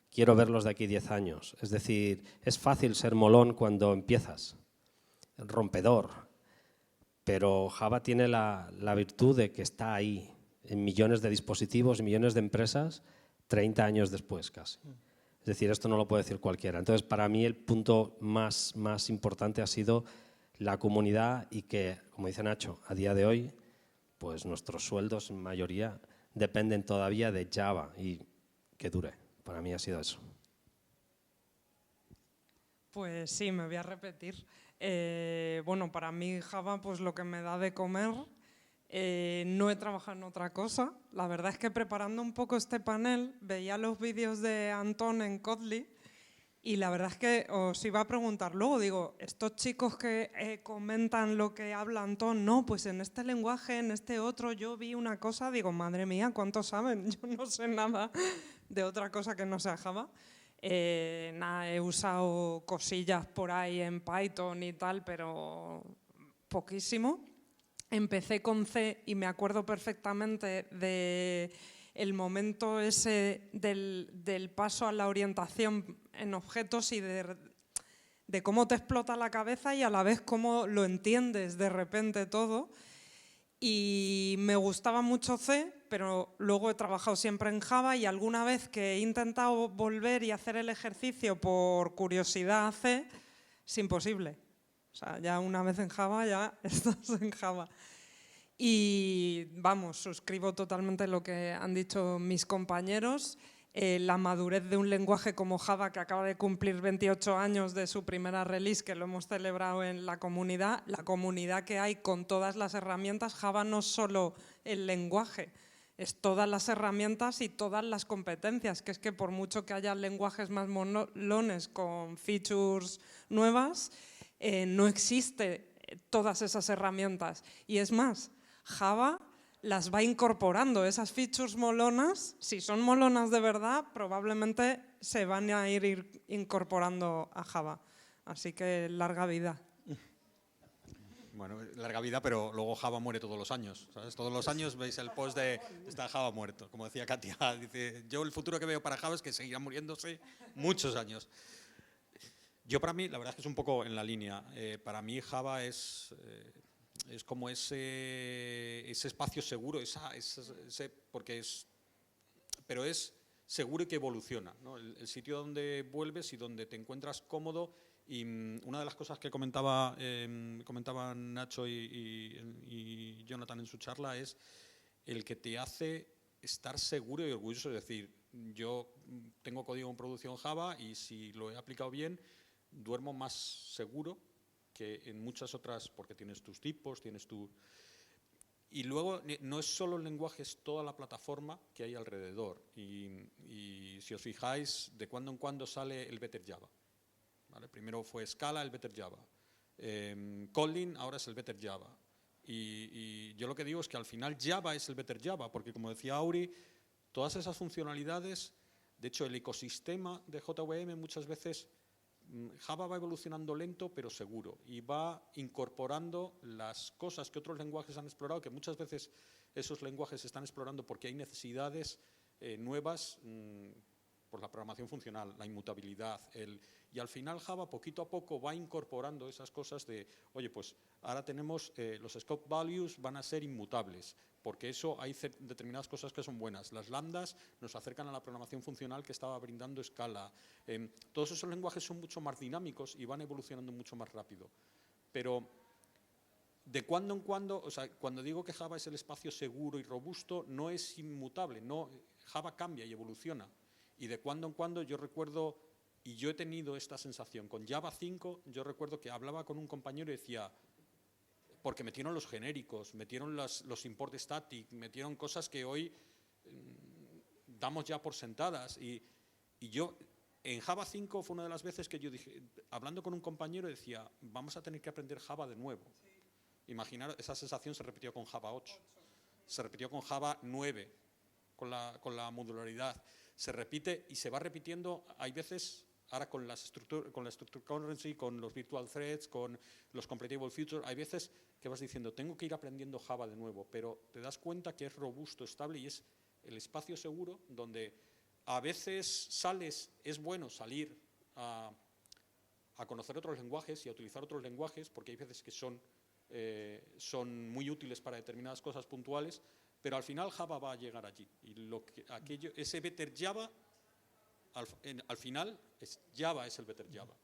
quiero verlos de aquí 10 años. Es decir, es fácil ser molón cuando empiezas, rompedor, pero Java tiene la virtud de que está ahí, en millones de dispositivos, millones de empresas, 30 años después casi. Es decir, esto no lo puede decir cualquiera. Entonces, para mí el punto más importante ha sido la comunidad y que, como dice Nacho, a día de hoy, pues nuestros sueldos en mayoría dependen todavía de Java y que dure. Para mí ha sido eso. Pues sí, me voy a repetir. Bueno, para mí Java, pues lo que me da de comer. No he trabajado en otra cosa. La verdad es que preparando un poco este panel veía los vídeos de Antón en Kotlin y la verdad es que os iba a preguntar luego, digo, estos chicos que comentan lo que habla Antón, no, pues en este lenguaje, en este otro, yo vi una cosa, digo, madre mía, ¿cuántos saben? Yo no sé nada de otra cosa que no sea Java. Nada, he usado cosillas por ahí en Python y tal, pero poquísimo. Empecé con C y me acuerdo perfectamente del momento ese del paso a la orientación en objetos y de cómo te explota la cabeza y a la vez cómo lo entiendes de repente todo. Y me gustaba mucho C, pero luego he trabajado siempre en Java y alguna vez que he intentado volver y hacer el ejercicio por curiosidad a C, es imposible. O sea, ya una vez en Java, ya estás en Java. Y vamos, suscribo totalmente lo que han dicho mis compañeros. La madurez de un lenguaje como Java, que acaba de cumplir 28 años de su primera release, que lo hemos celebrado en la comunidad que hay con todas las herramientas. Java no es solo el lenguaje, es todas las herramientas y todas las competencias, que es que por mucho que haya lenguajes más molones con features nuevas, no existe todas esas herramientas. Y es más, Java las va incorporando, esas features molonas, si son molonas de verdad, probablemente se van a ir incorporando a Java. Así que larga vida. Bueno, larga vida, pero luego Java muere todos los años, ¿sabes? Todos los años veis el post de está Java muerto, como decía Katia. Dice, yo el futuro que veo para Java es que seguirá muriéndose muchos años. Yo para mí, la verdad es que es un poco en la línea. Para mí Java es como ese espacio seguro, pero es seguro y que evoluciona, ¿no? El sitio donde vuelves y donde te encuentras cómodo. Y una de las cosas que comentaban Nacho y Jonathan en su charla es el que te hace estar seguro y orgulloso. Es decir, yo tengo código en producción Java y si lo he aplicado bien, duermo más seguro que en muchas otras, porque tienes tus tipos, Y luego no es solo el lenguaje, es toda la plataforma que hay alrededor. Y si os fijáis, de cuando en cuando sale el Better Java. ¿Vale? Primero fue Scala, el Better Java. Kotlin, ahora es el Better Java. Y yo lo que digo es que al final Java es el Better Java, porque como decía Auri, todas esas funcionalidades, de hecho el ecosistema de JVM muchas veces, Java va evolucionando lento pero seguro y va incorporando las cosas que otros lenguajes han explorado, que muchas veces esos lenguajes se están explorando porque hay necesidades nuevas por la programación funcional, la inmutabilidad, y al final Java poquito a poco va incorporando esas cosas de, oye, pues ahora tenemos los scope values van a ser inmutables, porque eso hay determinadas cosas que son buenas. Las lambdas nos acercan a la programación funcional que estaba brindando Scala. Todos esos lenguajes son mucho más dinámicos y van evolucionando mucho más rápido. Pero de cuando en cuando, o sea, cuando digo que Java es el espacio seguro y robusto, no es inmutable, no, Java cambia y evoluciona. Y de cuando en cuando yo recuerdo, y yo he tenido esta sensación, con Java 5 yo recuerdo que hablaba con un compañero y decía, porque metieron los genéricos, metieron los import static, metieron cosas que hoy damos ya por sentadas. Y yo, en Java 5 fue una de las veces que yo dije, hablando con un compañero, decía, vamos a tener que aprender Java de nuevo. Sí. Imaginar, esa sensación se repitió con Java 8, se repitió con Java 9, con la modularidad. Se repite y se va repitiendo, hay veces, ahora con la structure currency, con los virtual threads, con los completable futures, hay veces que vas diciendo, tengo que ir aprendiendo Java de nuevo, pero te das cuenta que es robusto, estable y es el espacio seguro donde a veces es bueno salir a conocer otros lenguajes y a utilizar otros lenguajes, porque hay veces que son muy útiles para determinadas cosas puntuales, pero al final Java va a llegar allí. Y ese better Java, al final, Java es el better Java.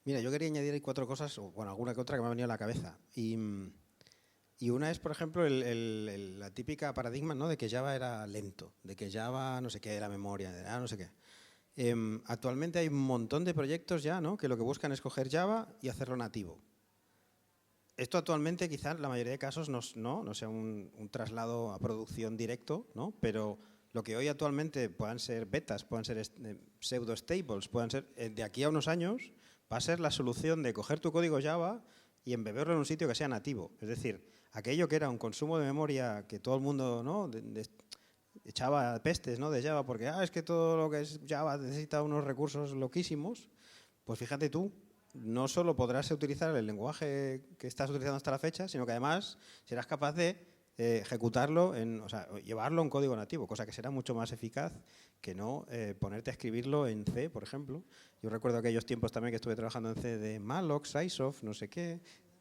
Mira, yo quería añadir ahí 4 cosas, o bueno, alguna que otra que me ha venido a la cabeza. Y una es, por ejemplo, la típica paradigma, ¿no?, de que Java era lento, de que Java no sé qué, era memoria, no sé qué. Actualmente hay un montón de proyectos ya, ¿no?, que lo que buscan es coger Java y hacerlo nativo. Esto actualmente quizás en la mayoría de casos no sea un traslado a producción directo, ¿no?, pero lo que hoy actualmente puedan ser betas, puedan ser pseudo-stables, puedan ser, de aquí a unos años va a ser la solución de coger tu código Java y embeberlo en un sitio que sea nativo. Es decir, aquello que era un consumo de memoria que todo el mundo, ¿no?, echaba pestes, ¿no?, de Java porque es que todo lo que es Java necesita unos recursos loquísimos, pues fíjate tú, no solo podrás utilizar el lenguaje que estás utilizando hasta la fecha, sino que además serás capaz de ejecutarlo, o sea, llevarlo en código nativo, cosa que será mucho más eficaz que no ponerte a escribirlo en C, por ejemplo. Yo recuerdo aquellos tiempos también que estuve trabajando en C de malloc, sizeof, no sé qué,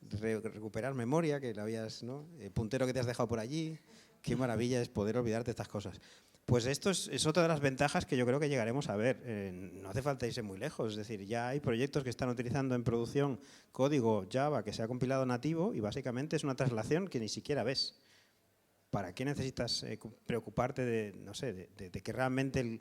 recuperar memoria, que la habías, ¿no?, puntero que te has dejado por allí. Qué maravilla es poder olvidarte de estas cosas. Pues esto es otra de las ventajas que yo creo que llegaremos a ver. No hace falta irse muy lejos, es decir, ya hay proyectos que están utilizando en producción código Java que se ha compilado nativo y básicamente es una traslación que ni siquiera ves. ¿Para qué necesitas preocuparte de que realmente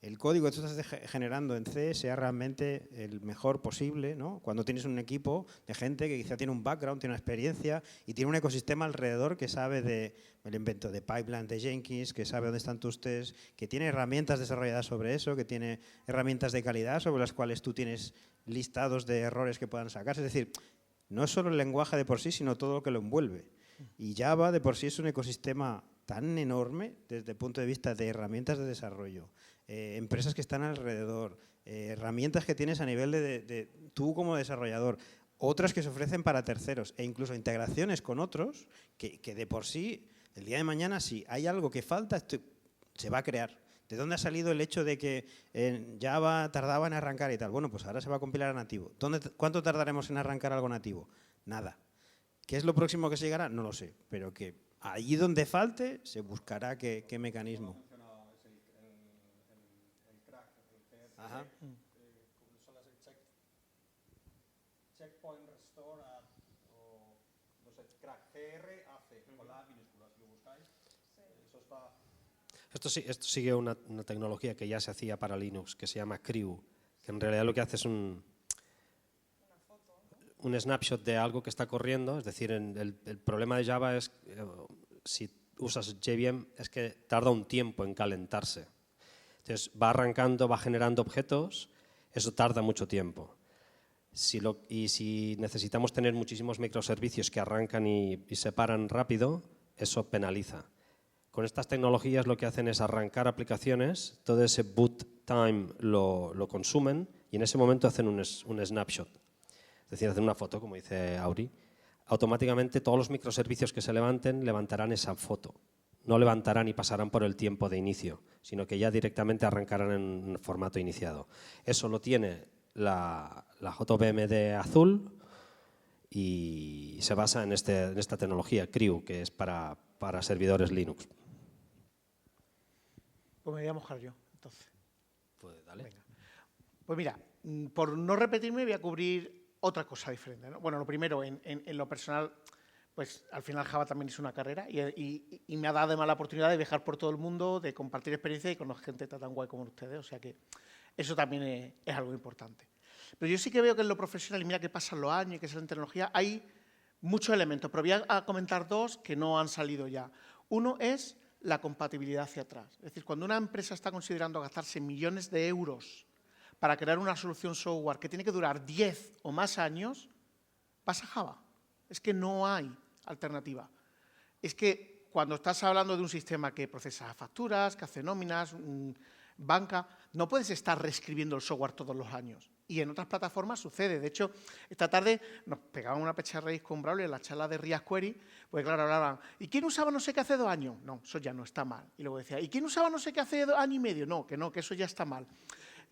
el código que tú estás generando en C sea realmente el mejor posible, ¿no?, cuando tienes un equipo de gente que quizá tiene un background, tiene una experiencia y tiene un ecosistema alrededor que sabe del invento de pipeline de Jenkins, que sabe dónde están tus tests, que tiene herramientas desarrolladas sobre eso, que tiene herramientas de calidad sobre las cuales tú tienes listados de errores que puedan sacarse. Es decir, no es solo el lenguaje de por sí, sino todo lo que lo envuelve. Y Java de por sí es un ecosistema tan enorme desde el punto de vista de herramientas de desarrollo, empresas que están alrededor, herramientas que tienes a nivel de tú como desarrollador, otras que se ofrecen para terceros e incluso integraciones con otros que de por sí, el día de mañana, si hay algo que falta, se va a crear. ¿De dónde ha salido el hecho de que en Java tardaba en arrancar y tal? Bueno, pues ahora se va a compilar a nativo. ¿Cuánto tardaremos en arrancar algo nativo? Nada. ¿Qué es lo próximo que se llegará? No lo sé, pero que allí donde falte se buscará qué mecanismo. Ajá. ¿Cómo son las checkpoint restore o no sé, crack CR con la A minúscula, si lo buscáis? Eso está. Esto sigue una tecnología que ya se hacía para Linux, que se llama Crew, que en realidad lo que hace es un snapshot de algo que está corriendo. Es decir, el problema de Java es, si usas JVM, es que tarda un tiempo en calentarse. Entonces va arrancando, va generando objetos, eso tarda mucho tiempo. Y si necesitamos tener muchísimos microservicios que arrancan y se paran rápido, eso penaliza. Con estas tecnologías lo que hacen es arrancar aplicaciones, todo ese boot time lo consumen y en ese momento hacen un snapshot. es decir, hacer una foto, como dice Auri, automáticamente todos los microservicios que se levanten levantarán esa foto. No levantarán y pasarán por el tiempo de inicio, sino que ya directamente arrancarán en formato iniciado. Eso lo tiene la JVM de Azul y se basa en esta tecnología CREW, que es para servidores Linux. Pues me voy a mojar yo, entonces. Pues dale. Venga. Pues mira, por no repetirme, voy a cubrir otra cosa diferente, ¿no? Bueno, lo primero, en lo personal, pues al final Java también es una carrera y me ha dado además la oportunidad de viajar por todo el mundo, de compartir experiencias y conocer gente tan guay como ustedes, o sea que eso también es algo importante. Pero yo sí que veo que en lo profesional, y mira que pasan los años y que salen tecnología, hay muchos elementos, pero voy a comentar dos que no han salido ya. Uno es la compatibilidad hacia atrás. Es decir, cuando una empresa está considerando gastarse millones de euros para crear una solución software que tiene que durar 10 o más años, pasa Java. Es que no hay alternativa. Es que cuando estás hablando de un sistema que procesa facturas, que hace nóminas, banca, no puedes estar reescribiendo el software todos los años. Y en otras plataformas sucede. De hecho, esta tarde nos pegaban una pecharraíz con Braulio en la charla de Rias Query, pues claro, hablaban, ¿y quién usaba no sé qué hace 2 años? No, eso ya no está mal. Y luego decía, ¿y quién usaba no sé qué hace 2 años y medio? No, que eso ya está mal.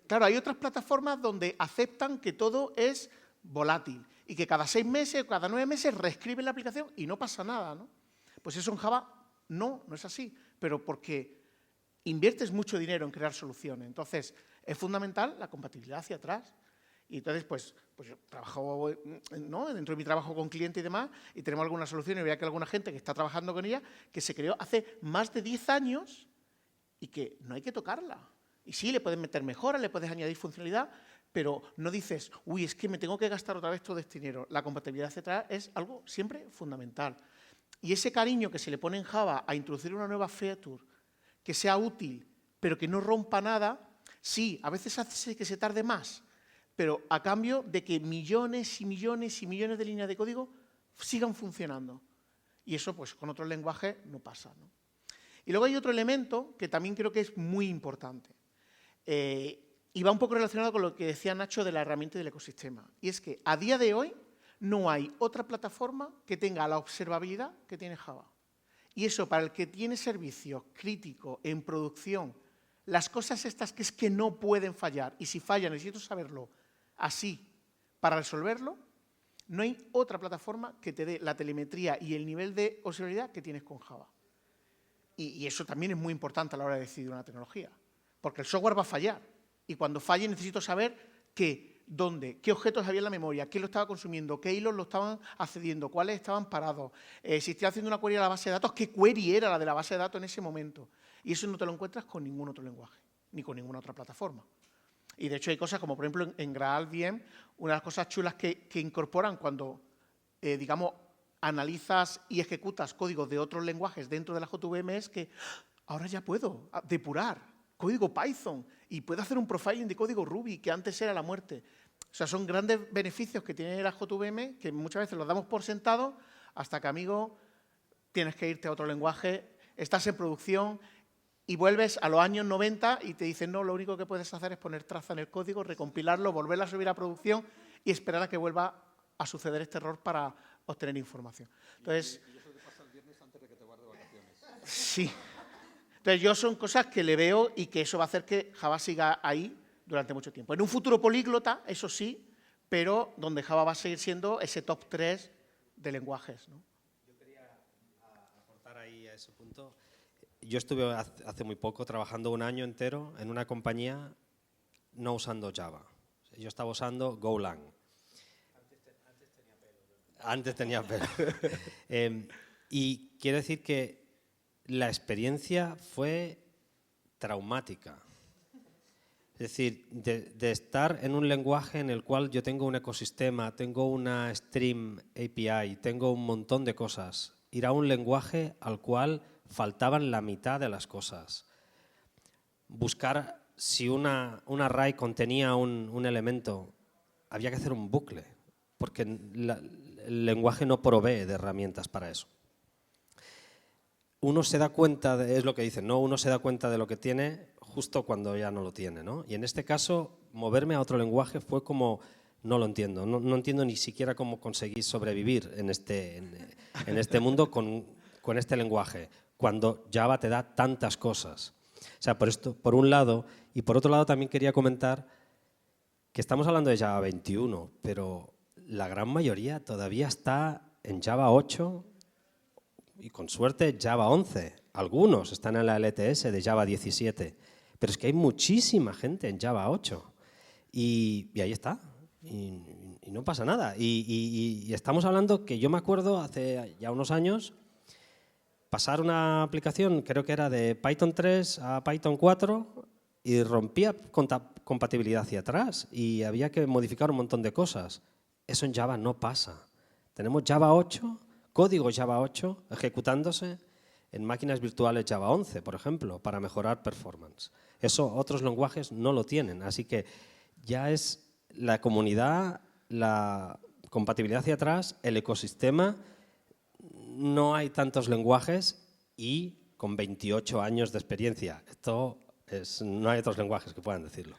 Claro, hay otras plataformas donde aceptan que todo es volátil y que cada 6 meses o cada 9 meses reescriben la aplicación y no pasa nada, ¿no? Pues eso en Java no es así, pero porque inviertes mucho dinero en crear soluciones. Entonces, es fundamental la compatibilidad hacia atrás. Y entonces, pues yo trabajo, ¿no?, dentro de mi trabajo con clientes y demás, y tenemos algunas soluciones, y vea que alguna gente que está trabajando con ella, que se creó hace más de 10 años y que no hay que tocarla. Y sí, le puedes meter mejoras, le puedes añadir funcionalidad, pero no dices, uy, es que me tengo que gastar otra vez todo este dinero. La compatibilidad hacia atrás es algo siempre fundamental. Y ese cariño que se le pone en Java a introducir una nueva feature que sea útil, pero que no rompa nada, sí, a veces hace que se tarde más, pero a cambio de que millones y millones y millones de líneas de código sigan funcionando. Y eso, pues, con otros lenguajes no pasa, ¿no? Y luego hay otro elemento que también creo que es muy importante. Y va un poco relacionado con lo que decía Nacho de la herramienta y del ecosistema. Y es que a día de hoy no hay otra plataforma que tenga la observabilidad que tiene Java. Y eso, para el que tiene servicios críticos en producción, las cosas estas que es que no pueden fallar, y si fallan necesito saberlo así para resolverlo, no hay otra plataforma que te dé la telemetría y el nivel de observabilidad que tienes con Java. Y eso también es muy importante a la hora de decidir una tecnología, porque el software va a fallar. Y cuando falle necesito saber qué, dónde, qué objetos había en la memoria, qué lo estaba consumiendo, qué hilos lo estaban accediendo, cuáles estaban parados, si estoy haciendo una query a la base de datos, qué query era la de la base de datos en ese momento. Y eso no te lo encuentras con ningún otro lenguaje, ni con ninguna otra plataforma. Y de hecho hay cosas como, por ejemplo, en GraalVM, una de las cosas chulas que incorporan cuando, digamos, analizas y ejecutas códigos de otros lenguajes dentro de la JVM es que ahora ya puedo depurar código Python y puedo hacer un profiling de código Ruby, que antes era la muerte. O sea, son grandes beneficios que tiene la JVM que muchas veces los damos por sentado hasta que, amigo, tienes que irte a otro lenguaje, estás en producción y vuelves a los años 90 y te dicen, no, lo único que puedes hacer es poner traza en el código, recompilarlo, volverlo a subir a producción y esperar a que vuelva a suceder este error para obtener información. Entonces, Y eso te pasa el viernes antes de que te vas de vacaciones. sí. Entonces, yo son cosas que le veo y que eso va a hacer que Java siga ahí durante mucho tiempo. En un futuro políglota, eso sí, pero donde Java va a seguir siendo ese top 3 de lenguajes, ¿no? Yo quería aportar ahí a ese punto. Yo estuve hace muy poco trabajando 1 año entero en una compañía no usando Java. Yo estaba usando Golang. Antes tenía pelo. Y quiero decir que la experiencia fue traumática. Es decir, de estar en un lenguaje en el cual yo tengo un ecosistema, tengo una Stream API, tengo un montón de cosas, ir a un lenguaje al cual faltaban la mitad de las cosas. Buscar si un array contenía un elemento, había que hacer un bucle, porque el lenguaje no provee de herramientas para eso. Uno se da cuenta, es lo que dicen, ¿no? Uno se da cuenta de lo que tiene justo cuando ya no lo tiene, ¿no? Y en este caso, moverme a otro lenguaje fue como no lo entiendo. No entiendo ni siquiera cómo conseguís sobrevivir en este mundo con este lenguaje, cuando Java te da tantas cosas. O sea, por un lado, y por otro lado también quería comentar que estamos hablando de Java 21, pero la gran mayoría todavía está en Java 8 y con suerte Java 11. Algunos están en la LTS de Java 17, pero es que hay muchísima gente en Java 8 y ahí está, y no pasa nada. Y estamos hablando que yo me acuerdo hace ya unos años pasar una aplicación, creo que era de Python 3 a Python 4 y rompía compatibilidad hacia atrás y había que modificar un montón de cosas. Eso en Java no pasa. Tenemos Java 8, código Java 8 ejecutándose en máquinas virtuales Java 11, por ejemplo, para mejorar performance. Eso otros lenguajes no lo tienen, así que ya es la comunidad, la compatibilidad hacia atrás, el ecosistema. No hay tantos lenguajes y con 28 años de experiencia. No hay otros lenguajes que puedan decirlo.